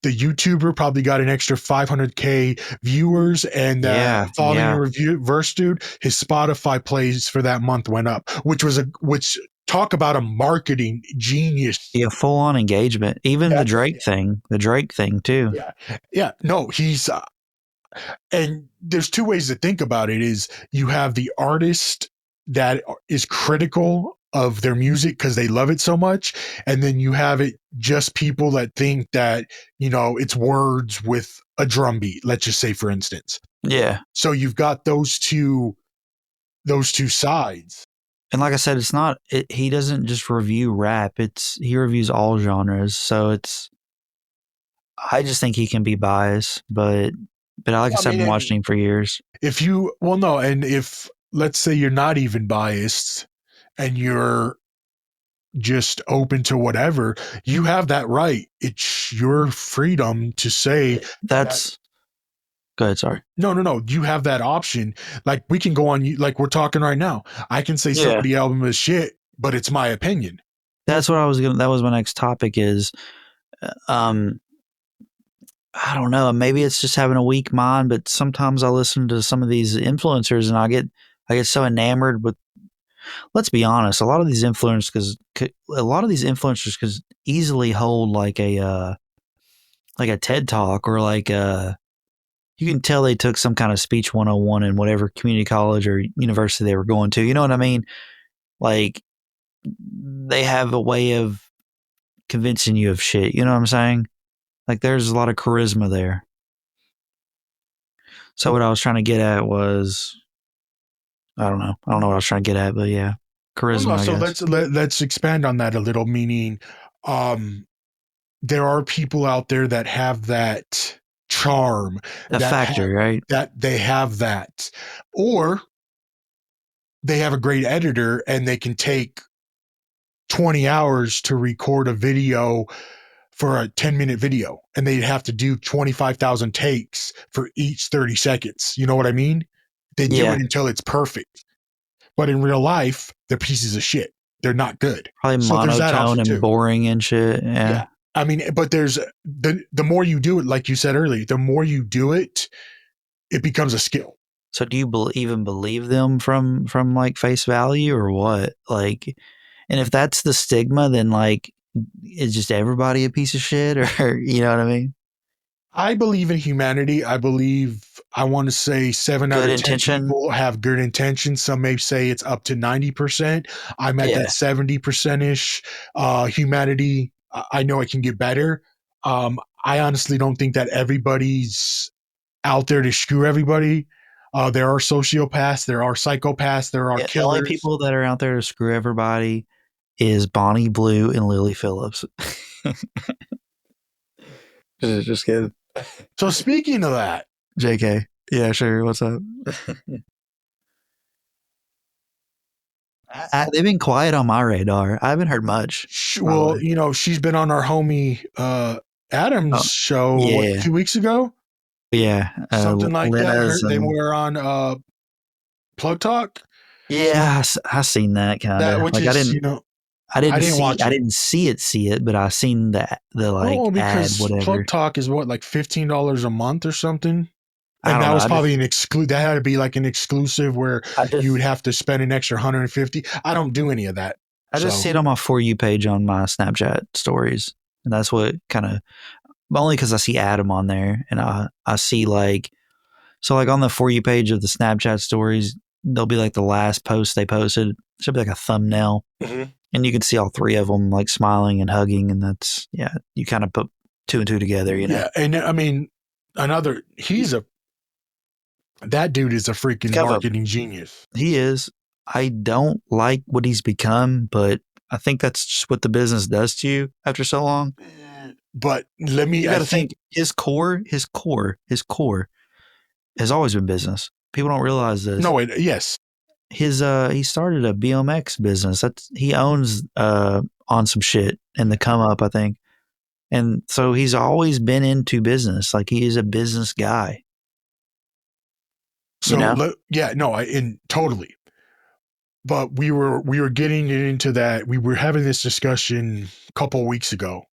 YouTuber probably got an extra 500K viewers, and Yeah, Falling in yeah. Review verse dude, his Spotify plays for that month went up, which talk about a marketing genius. Yeah, full on engagement. Even That's The Drake thing too. yeah, yeah. No, he's and there's two ways to think about it. Is you have the artist that is critical of their music because they love it so much, and then you have it just people that think that, you know, it's words with a drum beat, let's just say, for instance. Yeah. So you've got those two sides. And like I said, he doesn't just review rap. He reviews all genres. So I just think he can be biased, but like I I said, I've mean, been and watching him for years. if you, well, no, and if, let's say, you're not even biased and you're just open to whatever, you have that right. It's your freedom to say that. That's Go ahead, sorry. No, no, no. You have that option. Like we can go on, like we're talking right now. I can say Yeah. somebody album is shit, but it's my opinion. That's what that was my next topic is, um, I don't know. Maybe it's just having a weak mind, but sometimes I listen to some of these influencers and I get so enamored with, let's be honest, a lot of these influencers could easily hold like a TED talk or you can tell they took some kind of speech 101 in whatever community college or university they were going to. You know what I mean? like they have a way of convincing you of shit. You know what I'm saying? Like there's a lot of charisma there. So what I was trying to get at was I don't know. I don't know what I was trying to get at, but yeah, Well, charisma, no, I so guess. let's expand on that a little. Meaning, um, there are people out there that have that charm, A that factor, have right? that they have that, or they have a great editor and they can take 20 hours to record a video for a 10-minute video, and they'd have to do 25,000 takes for each 30 seconds. You know what I mean? They do Yeah, it until it's perfect. But in real life, they're pieces of shit. They're not good. probably So there's that monotone option and too. boring and shit. Yeah. Yeah. I mean, but there's the more you do it, like you said earlier, the more you do it, it becomes a skill. So do you even believe them from like face value or what? Like, and if that's the stigma, then like, is just everybody a piece of shit, or you know what I mean? I believe in humanity. I want to say seven out Good of 10 intention. people have good intentions. Some may say it's up to 90%. I'm at that Yeah. 70% ish. Humanity, I know it can get better. I honestly don't think that everybody's out there to screw everybody. There are sociopaths, there are psychopaths, there are Yeah, the only killers. people that are out there to screw everybody is Bonnie Blue and Lily Phillips. Just kidding. So speaking of that, JK. Yeah, sure. What's up? They've been quiet on my radar. I haven't heard much, by the way. well, she's been on our homie Adam's Oh, show, what, yeah. 2 weeks ago? Yeah. Something like that. Lena's They and were on Plug Talk. yeah, I seen that kind That of which like is, I didn't watch I it. didn't see it, but I seen the like Well, ad because Plug whatever. Talk is what, like $15 a month or something. I And don't that know. was probably an exclude. That had to be like an exclusive where I you would just have to spend an extra 150. I don't do any of that. I just So see it on my For You page on my Snapchat stories, and that's what kind of only because I see Adam on there, and I see like so like on the For You page of the Snapchat stories, there'll be like the last post they posted. Should be like a thumbnail, Mhm. and you can see all three of them like smiling and hugging, and that's yeah, you kind of put two and two together, you know. yeah, and I mean, that dude is a He's freaking kind of a marketing genius. he is. I don't like what he's become, but I think that's just what the business does to you after so long. But You I got to think think his core has always been business. People don't realize this. no, yes. His he started a BMX business. That's he owns on some shit in the come up, I think. And so he's always been into business. Like he is a business guy, you know? Yeah, no, and totally. But we were getting into that. We were having this discussion a couple weeks ago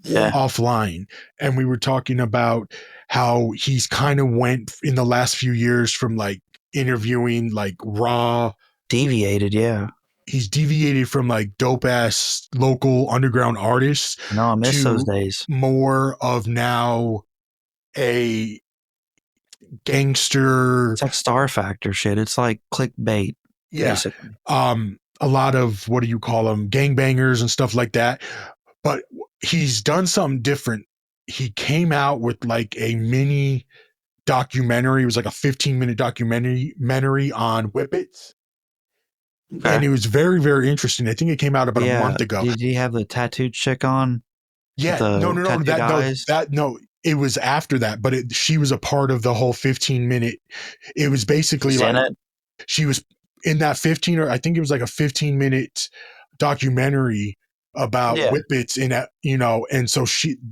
Yeah. offline, and we were talking about how he's kind of went in the last few years from like interviewing like raw. Deviated, yeah. He's deviated from like dope ass local underground artists I know I miss those to days. more of now a gangster. It's like Star Factor shit. It's like clickbait, Yeah. basically. A lot of, what do you call them, gangbangers and stuff like that. But he's done something different. He came out with like a mini documentary. It was like a 15-minute documentary on Whippets. Okay. And it was very, very interesting. I think it came out about a Yeah. month ago. Did he have the tattooed chick on with Yeah, no, the no, no, tattooed that no, eyes? that no, it was after that, but she was a part of the whole 15-minute. It was basically She's in like it? she was in that 15, or I think it was like a 15-minute documentary about Yeah. Whippets in that, and so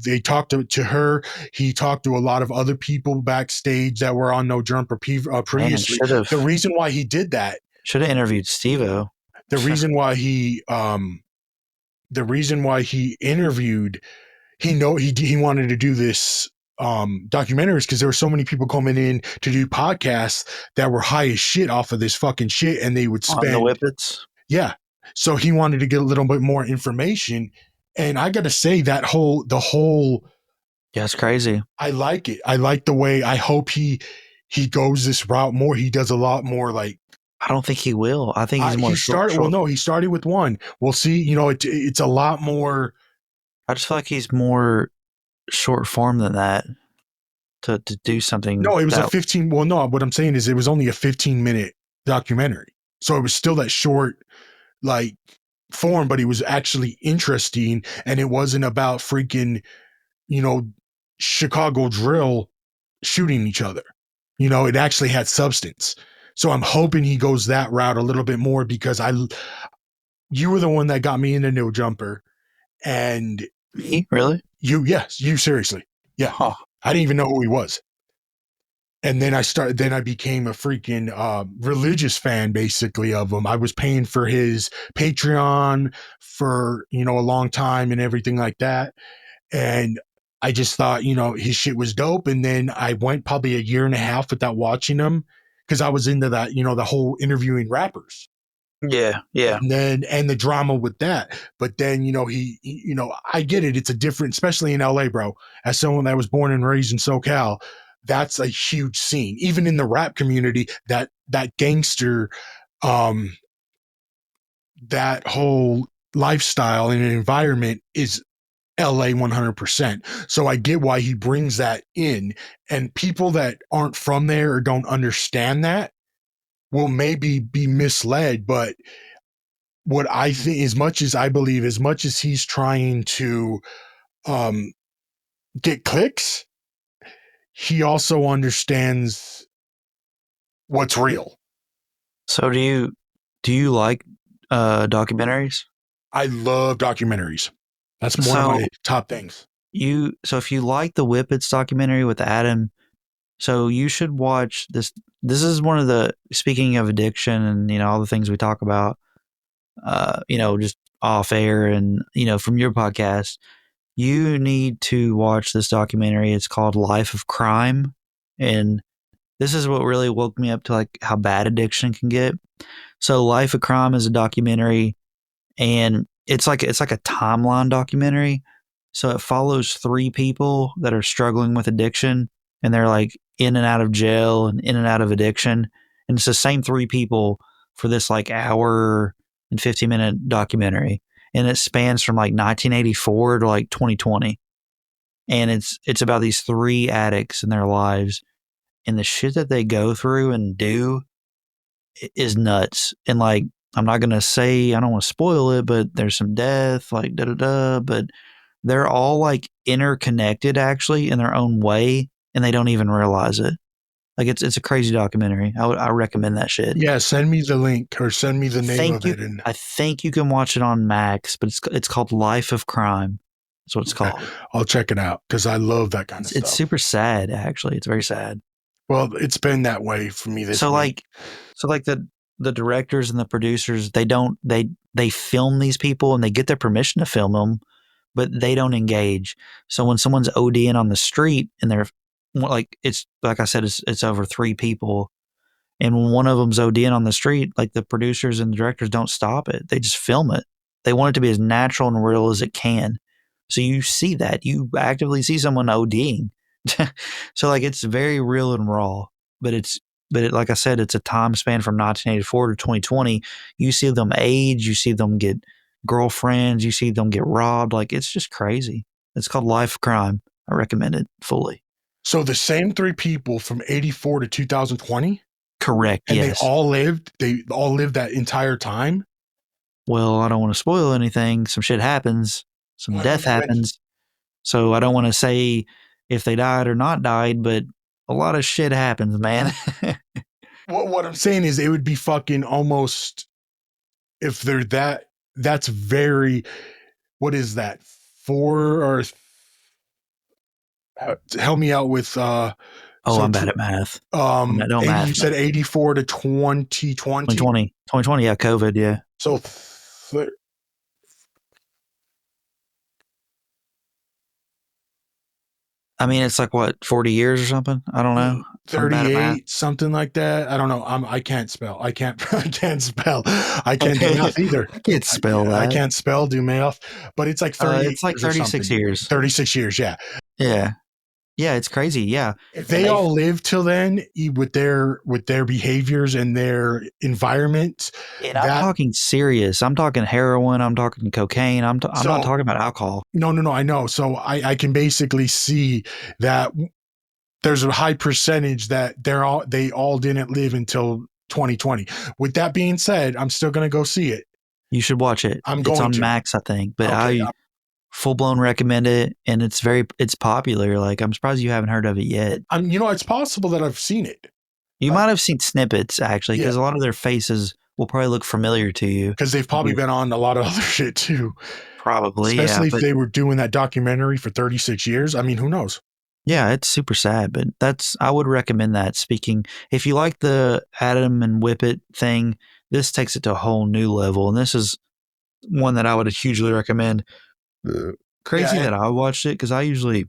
they talked to her. He talked to a lot of other people backstage that were on No Jumper Man, previously. The reason why he did that, should have interviewed Steve-O. the reason why he interviewed, he wanted to do this documentaries because there were so many people coming in to do podcasts that were high as shit off of this fucking shit, and they would On the spend, Whippets. yeah. So he wanted to get a little bit more information, and I got to say that the whole, Yeah, it's crazy. I like it. I like the way. I hope he goes this route more. He does a lot more like I don't think he will. I think he's more He started. Well, short. no, he started with one. We'll see. It's a lot more. I just feel like he's more short form than that to do something No, it was a that. 15. Well, no, what I'm saying is it was only a 15-minute documentary, so it was still that short, like form, but it was actually interesting, and it wasn't about freaking, you know, Chicago drill shooting each other. It actually had substance. So I'm hoping he goes that route a little bit more because you were the one that got me into No Jumper, and Me? Really? yes, you seriously, yeah, Huh. I didn't even know who he was. And then I became a freaking religious fan basically of him. I was paying for his Patreon for, a long time and everything like that. And I just thought, his shit was dope. And then I went probably a year and a half without watching him because I was into that, the whole interviewing rappers. Yeah, yeah. And the drama with that. But then, I get it. It's a different, especially in LA, bro. As someone that was born and raised in SoCal, that's a huge scene. Even in the rap community, that gangster, um, that whole lifestyle and environment is LA 100%. So I get why he brings that in. And people that aren't from there or don't understand that will maybe be misled. But what I think, as much as I believe, as much as he's trying to um, get clicks, he also understands what's real. So do you like documentaries? I love documentaries. That's one of So my top things. so if you like the Whippets documentary with Adam, so you should watch this. This is one of the, speaking of addiction and all the things we talk about, just off air and from your podcast, you need to watch this documentary. It's called Life of Crime, and this is what really woke me up to like how bad addiction can get. So Life of Crime is a documentary, and it's like a timeline documentary. So it follows three people that are struggling with addiction, and they're like in and out of jail and in and out of addiction, and it's the same three people for this like hour and 15-minute documentary, and it spans from like 1984 to like 2020, and it's about these three addicts in their lives, and the shit that they go through and do is nuts. And like, I'm not gonna say, I don't want to spoil it, but there's some death, like da da da. But they're all like interconnected actually in their own way, and they don't even realize it. Like it's a crazy documentary. I recommend that shit. Yeah, send me the link or send me the name Think of you, it, and I think you can watch it on Max, but it's called Life of Crime. That's what it's called. I'll check it out because I love that kind of It's stuff. super sad actually. It's very sad. Well, it's been that way for me this So week. like the directors and the producers, they don't they film these people and they get their permission to film them, but they don't engage. So when someone's ODing on the street and they're like, it's like I said, it's over three people, and when one of them's ODing on the street, like the producers and the directors don't stop it. They just film it. They want it to be as natural and real as it can. So you see that. You actively see someone ODing. So like it's very real and raw, but like I said, it's a time span from 1984 to 2020. You see them age, you see them get girlfriends, you see them get robbed. Like it's just crazy. It's called Life of Crime. I recommend it fully. So the same three people from 84 to 2020, Correct. and Yes. they all lived that entire time. Well, I don't want to spoil anything. Some shit happens. Some death happens. So I don't want to say if they died or not died, but a lot of shit happens, man. What I'm saying is it would be fucking almost, if they're that's very, what is that? Four or help me out with Oh, so I'm bad at math. Don't 80, math. you said 84 to 2020. 2020, yeah, COVID, yeah. So I mean, it's like what, 40 years or something? I don't know. I'm bad at math. 38, something like that. I don't know. I can't spell. I can't I can't spell. I can't do math either. I can't spell I that. can't spell, do math, but it's like 38 It's like years or 36 something. years. 36 years, yeah. Yeah. Yeah, it's crazy. Yeah, If and they all live till then with their behaviors and their environment, I'm that talking serious. I'm talking heroin. I'm talking cocaine. I'm not so talking about alcohol. no, I know. So I can basically see that there's a high percentage that they all didn't live until 2020. With that being said, I'm still gonna go see it. You should watch it. I'm It's going on to. Max, I think, but Okay. I full blown recommend it, and it's popular. Like I'm surprised you haven't heard of it yet. It's possible that I've seen it. You Like, might have seen snippets actually, yeah, because a lot of their faces will probably look familiar to you. because they've probably been on a lot of other shit too. Probably, yeah, Especially if but they were doing that documentary for 36 years. I mean, who knows? yeah, it's super sad, but I would recommend that. Speaking, if you like the Adam and Whippet thing, this takes it to a whole new level, and this is one that I would hugely recommend. Yeah, Crazy that I watched it because I usually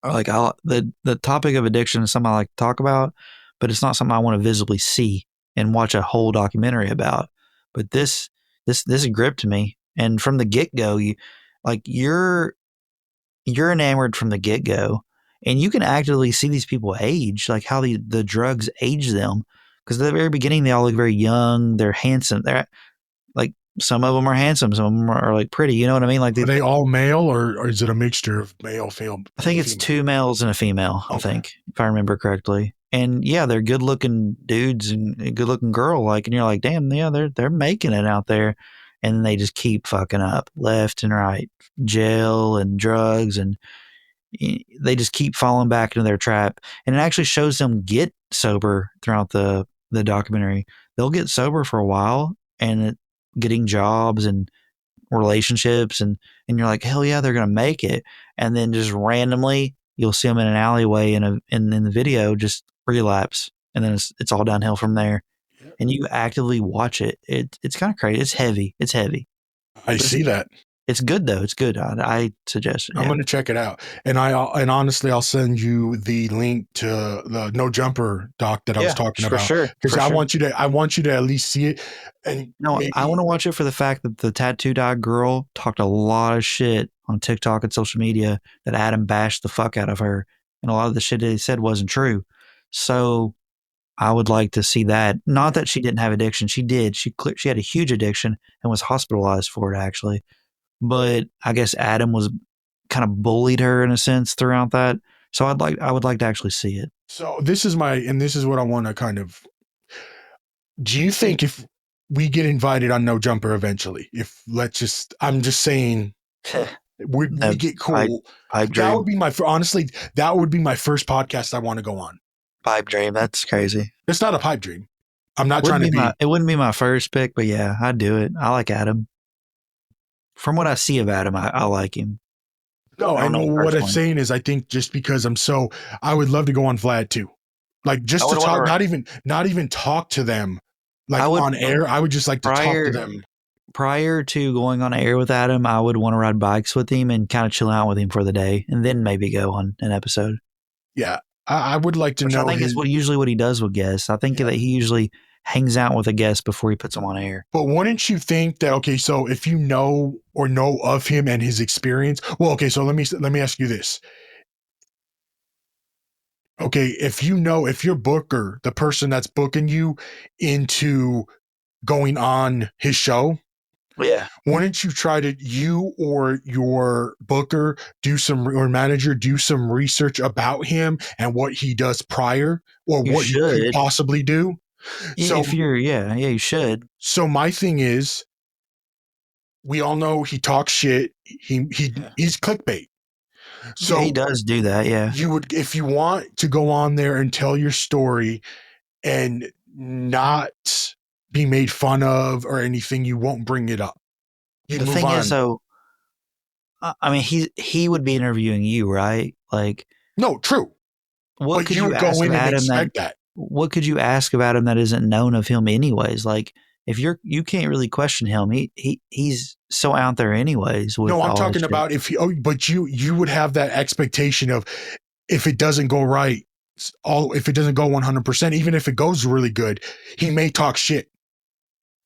the topic of addiction is something I like to talk about, but it's not something I want to visibly see and watch a whole documentary about. But this gripped me, and from the get go, you're enamored from the get go, and you can actively see these people age, like how the drugs age them. Because at the very beginning, they all look very young. They're handsome. They're like some of them are handsome, some of them are like pretty. You know what I mean? Like are they all male or is it a mixture of male, I think it's female? two males and a female, I Okay. think, if I remember correctly. And yeah, they're good looking dudes and a good looking girl, like, and you're like, damn, yeah, they're making it out there. And they just keep fucking up left and right, jail and drugs, and they just keep falling back into their trap. And it actually shows them get sober throughout the documentary. They'll get sober for a while getting jobs and relationships, and you're like, hell yeah, they're gonna make it. And then just randomly you'll see them in an alleyway in the video just relapse, and then it's all downhill from there. And you actively watch it. It's kind of crazy. It's heavy, I but see that. it's good though. It's good. I suggest it. I'm Yeah. going to check it out. And honestly, I'll send you the link to the No Jumper doc that I was Yeah, talking for about sure, because for sure. I want you to at least see it and No, I maybe want to watch it for the fact that the tattoo dye girl talked a lot of shit on TikTok and social media that Adam bashed the fuck out of her, and a lot of the shit that he said wasn't true. So I would like to see that. Not that she didn't have addiction. She did. She had a huge addiction and was hospitalized for it actually. But I guess Adam was kind of bullied her in a sense throughout that. So I would like to actually see it. so this is what I want to kind of do you think if we get invited on No Jumper eventually, if let's just I'm just saying we A get pipe cool, pipe that dream. would be honestly that would be my first podcast I want to go on. Pipe dream. That's crazy. It's not a pipe dream. I'm not trying to be It wouldn't be my first pick, but yeah, I'd do it. I like Adam. From what I see of Adam, I like him. no, I I don't know know him what I'm personally. saying is I think just because I would love to go on Vlad too. Like I just to would want talk, to not even talk to them like I would on air. I would just like to talk to prior them. prior to going on air with Adam, I would want to ride bikes with him and kind of chill out with him for the day, and then maybe go on an episode. Yeah. I would like to Which I know think is his what he does with guests. I think yeah. that he usually hangs out with a guest before he puts them on air. But wouldn't you think that okay, so if you know or know of him and his experience, well, okay, so let me ask you this. Okay, if your booker, the person that's booking you into going on his show, Yeah, wouldn't you try to you or your booker or manager do some research about him and what he does prior or you what he could should. possibly do? So If you're, yeah, you should. my thing is we all know he talks shit. He's clickbait. Yeah, he So does do that. Yeah. you would if you want to go on there and tell your story and not be made fun of or anything, you won't bring it up. You'd The move thing is, on. though, I mean, he would be interviewing you, right? Like, No, true. what But could you you would go ask of in and Adam that expect that. what could you ask about him that isn't known of him anyways? Like, if you can't really question him. He's so out there anyways No, with I'm all his talking shit. about but you would have that expectation of if it doesn't go right, if it doesn't go 100%, even if it goes really good, he may talk shit.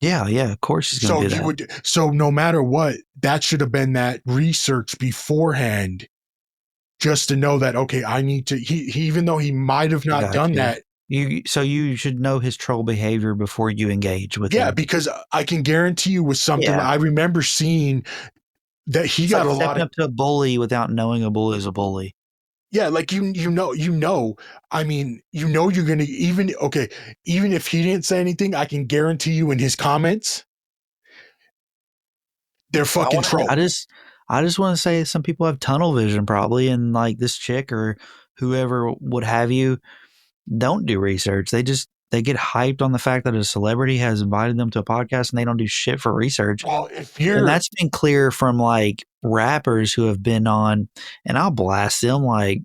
Yeah, yeah, of course he's gonna do that. So no matter what, that should have been that research beforehand just to know that, okay, I need to, he even though he might have I not got done you. that. So you should know his troll behavior before you engage with Yeah, him. because I can guarantee you with something Yeah. I remember seeing that he It's got like a lot stepping of, up to a bully without knowing a bully is a bully. yeah, like I mean, you're gonna, even okay, even if he didn't say anything, I can guarantee you in his comments, they're I fucking want to. trolling. I just want to say some people have tunnel vision probably, and like this chick or whoever would have you don't do research. They get hyped on the fact that a celebrity has invited them to a podcast, and they don't do shit for research. Well, if And you're that's been clear from like rappers who have been on, and I'll blast them like,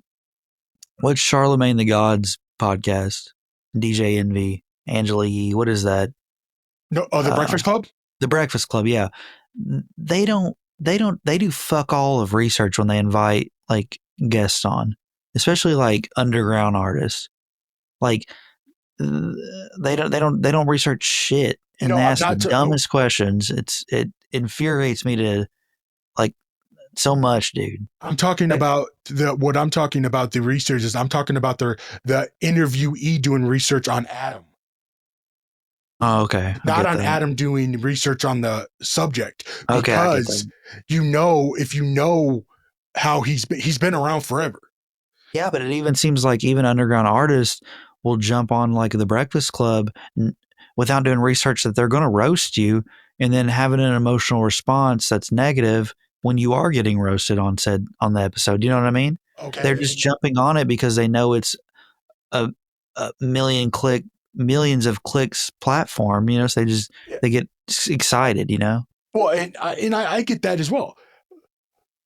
what's Charlemagne the God's podcast? DJ Envy, Angela Yee. What is that? no, oh, the Uh, Breakfast Club. the Breakfast Club. Yeah, they do fuck all of research when they invite like guests on, especially like underground artists. Like they don't research shit, You and know, they I'm ask the not. dumbest questions. It infuriates me to like so much, dude. I'm talking about what I'm talking about. The research is, I'm talking about the interviewee doing research on Adam, Oh, okay, I not get on that. Adam doing research on the subject, Okay, I get because that. if you know how he's been around forever. Yeah, but it even seems like even underground artists will jump on like the Breakfast Club without doing research that they're going to roast you, and then having an emotional response that's negative when you are getting roasted on the episode. You know what I mean? They're just Okay. jumping on it because they know it's a, millions of clicks platform. You know, so Yeah. they get excited. You know, Well, and I get that as well,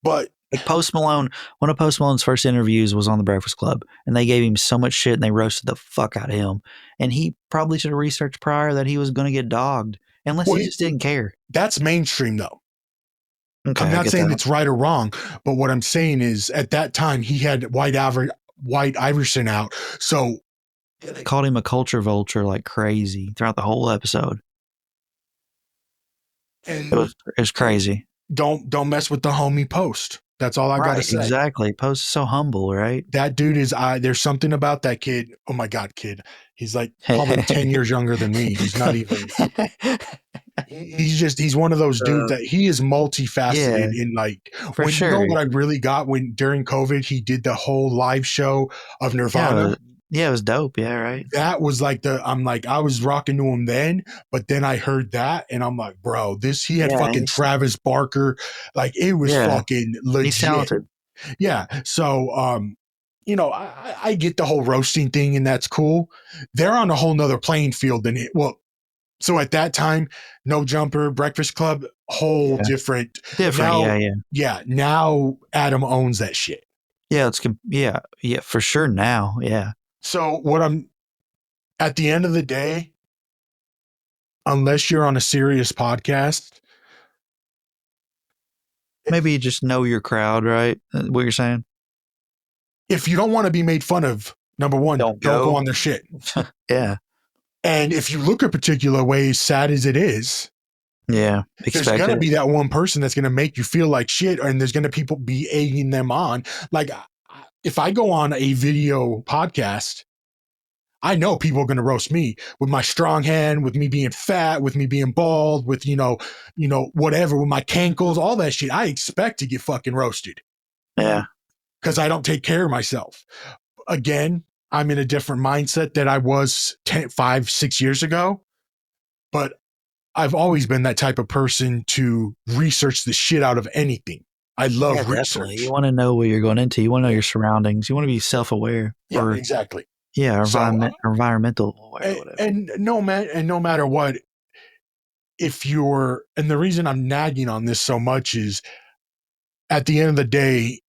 but like Post Malone, one of Post Malone's first interviews was on the Breakfast Club, and they gave him so much shit and they roasted the fuck out of him. And he probably should have researched prior that he was going to get dogged, unless well, he just didn't care. that's mainstream though. Okay, I'm I not get saying that. it's right or wrong, but what I'm saying is at that time he had White Iverson out, so They called him a culture vulture like crazy throughout the whole episode. and It was crazy. don't mess with the homie Post. That's all I gotta Right, say. exactly. Post is so humble, right? That dude is, there's something about that kid. Oh my god, kid. He's like probably 10 years younger than me. He's not even, he's one of those dudes uh, that he is yeah, multifaceted in, like, for when, sure. what I really got when during COVID he did the whole live show of Yeah, Nirvana. yeah, it was dope. Yeah, right. That was like I'm like, I was rocking to him then, but then I heard that and I'm like, bro, this, he had Yeah, fucking Travis Barker. Like, it was yeah, fucking he's legit. talented. Yeah. So, I get the whole roasting thing and that's cool. They're on a whole nother playing field than it. Well, so at that time, No Jumper, Breakfast Club, whole Yeah, different. different. Now, Yeah, yeah, yeah, now Adam owns that shit. yeah. Yeah, yeah, for sure. Now, yeah, So at the end of the day, unless you're on a serious podcast, maybe you just know your crowd, right? What you're saying? if you don't want to be made fun of, number one, Don't don't go go. on their shit. Yeah, And if you look a particular way, sad as it is, yeah. there's Expect gonna it. be that one person that's gonna make you feel like shit, and there's gonna people be egging them on. Like, if I go on a video podcast, I know people are gonna roast me with my strong hand, with me being fat, with me being bald, with whatever, with my cankles, all that shit. I expect to get fucking roasted Yeah, because I don't take care of myself. Again, I'm in a different mindset that I was 5, 6 years ago, but I've always been that type of person to research the shit out of anything. I yeah, love definitely. You research. want to know what you're going into. You want to know Yeah, your surroundings. You want to be self-aware, yeah, or exactly. yeah, So, environmental aware, whatever. no matter what, if you're, and the reason I'm nagging on this so much is, at the end of the day,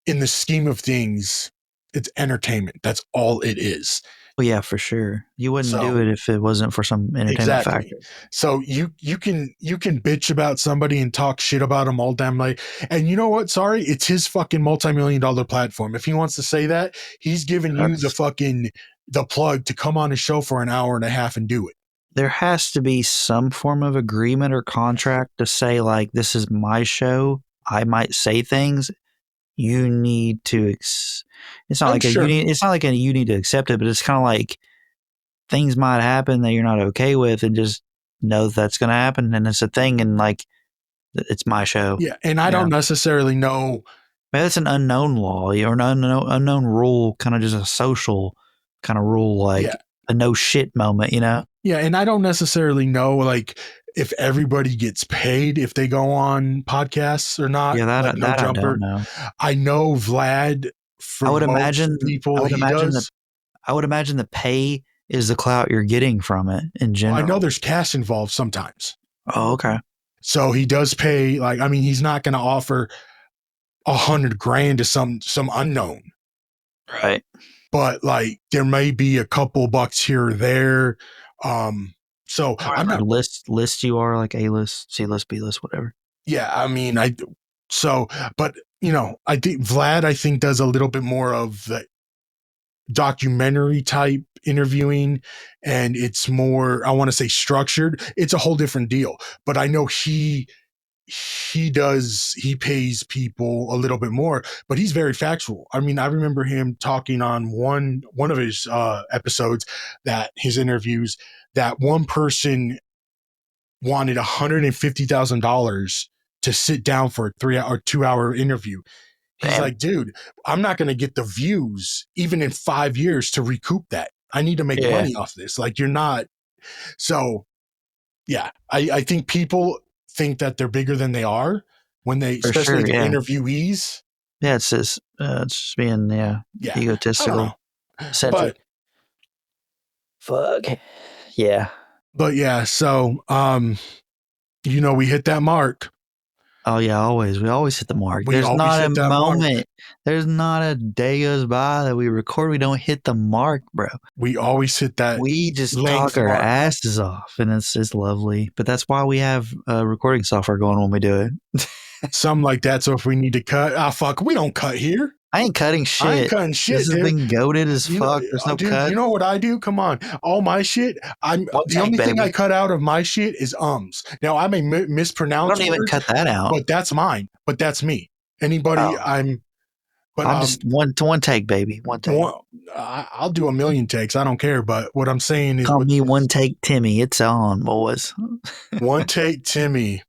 in the scheme of things, it's entertainment. That's all it is. Well, yeah, for sure. You wouldn't do So, it if it wasn't for some entertainment exactly. factor. So you can bitch about somebody and talk shit about them all damn night. And you know what? Sorry, it's his fucking multi-million-dollar platform. If he wants to say that, he's giving you That's the plug to come on his show for an hour and a half and do it. There has to be some form of agreement or contract to say like this is my show. I might say things, you need to. It's not I'm like a you sure. need. It's not like a you need to accept it, but it's kind of like things might happen that you're not okay with, and just know that's going to happen, and it's a thing, and like it's my show. Yeah, and I You don't know, necessarily know. maybe that's an unknown law or an unknown rule, kind of just a social kind of rule, Yeah, like a no shit moment. You know? yeah, and I don't necessarily know like if everybody gets paid if they go on podcasts or not. Yeah, Like no that I don't jumper. know. I know Vlad I for would most imagine. I people would he imagine the. does. I would imagine the pay is the clout you're getting from it in I know general. there's cash involved sometimes. Oh, okay. So he does pay like I mean he's not going to offer 100 grand to some unknown, Right. but like there may be a couple bucks here or there. Um, so I'm Whatever not. list you are, like A list, C list, B list, whatever. Yeah, I mean so but you know I think Vlad I think does a little bit more of the documentary type interviewing, and it's more I want to say structured. It's a whole different deal, but I know he pays people a little bit more, but he's very factual. I mean, I remember him talking on one of his episodes, that his interviews, that one person wanted $150,000 to sit down for a 3 hour 2 hour interview. He's Damn. like, dude, I'm not going to get the views even in 5 years to recoup that. I need to make Yeah, money off this. Like, you're not. So yeah, I think people think that they're bigger than they are when they, for especially sure. the Yeah, interviewees. yeah. It's just being Yeah, I don't egotistical, know, centric. but Fuck. Yeah. yeah. So we hit that mark. Oh yeah. Always. We always hit the mark. We always hit that mark. There's not a day goes by that we record we don't hit the mark, bro. We always hit that We just talk length our mark. asses off, and it's lovely. But that's why we have recording software going when we do it. Something like that. So if we need to cut, fuck, we don't cut here. I ain't cutting I ain't shit. cutting This shit, has dude. been goaded as You know, fuck. There's no dude. You cut. know what I do? Come on, all my shit. I'm One the take, only thing I baby. cut out of my shit is ums. Now I may I mispronounce don't even words, cut that out. but that's mine. But that's me. Anybody, Oh, I'm. But I'm just one take, baby. One take. one, I'll do a million takes. I don't care. But what I'm saying is, Call with me one take Timmy. It's on, boys. one take, Timmy.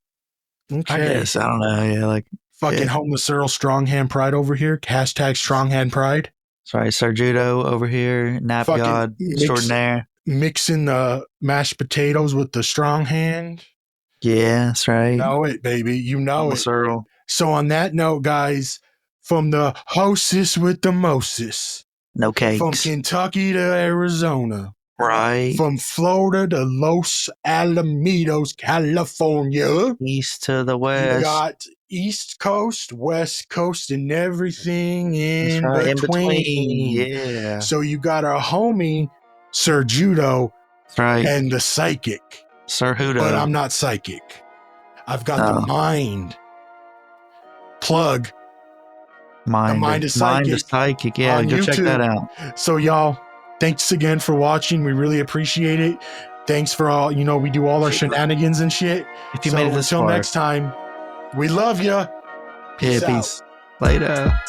I Okay. guess. I don't know. Yeah, like Fucking yeah. homeless Earl Stronghand Pride over here. Hashtag Stronghand Pride. Sorry, Serjudo over here. Nap Fucking God extraordinaire. mixing the mashed potatoes with the strong hand. Yeah, that's You right. know it, baby. You know Homeless it. Earl. So on that note, guys, from the hostess with the mostest, No from cakes. Kentucky to Arizona, Right. from Florida to Los Alamitos, California, East to the you west. got East Coast, West Coast, and everything That's in right. In between. between. Yeah. So you got our homie, Sir Judo, That's right. and the psychic. Sir But Hudo. I'm not psychic. I've got the Oh, mind. Plug. The Mind is mind Psychic is psychic. Yeah, on go check that YouTube. out. So, y'all, thanks again for watching. We really appreciate it. Thanks for all, we do all our shenanigans and shit. If you So, made it this until far. next time, we love ya. Yeah, Peace out. peace. Later.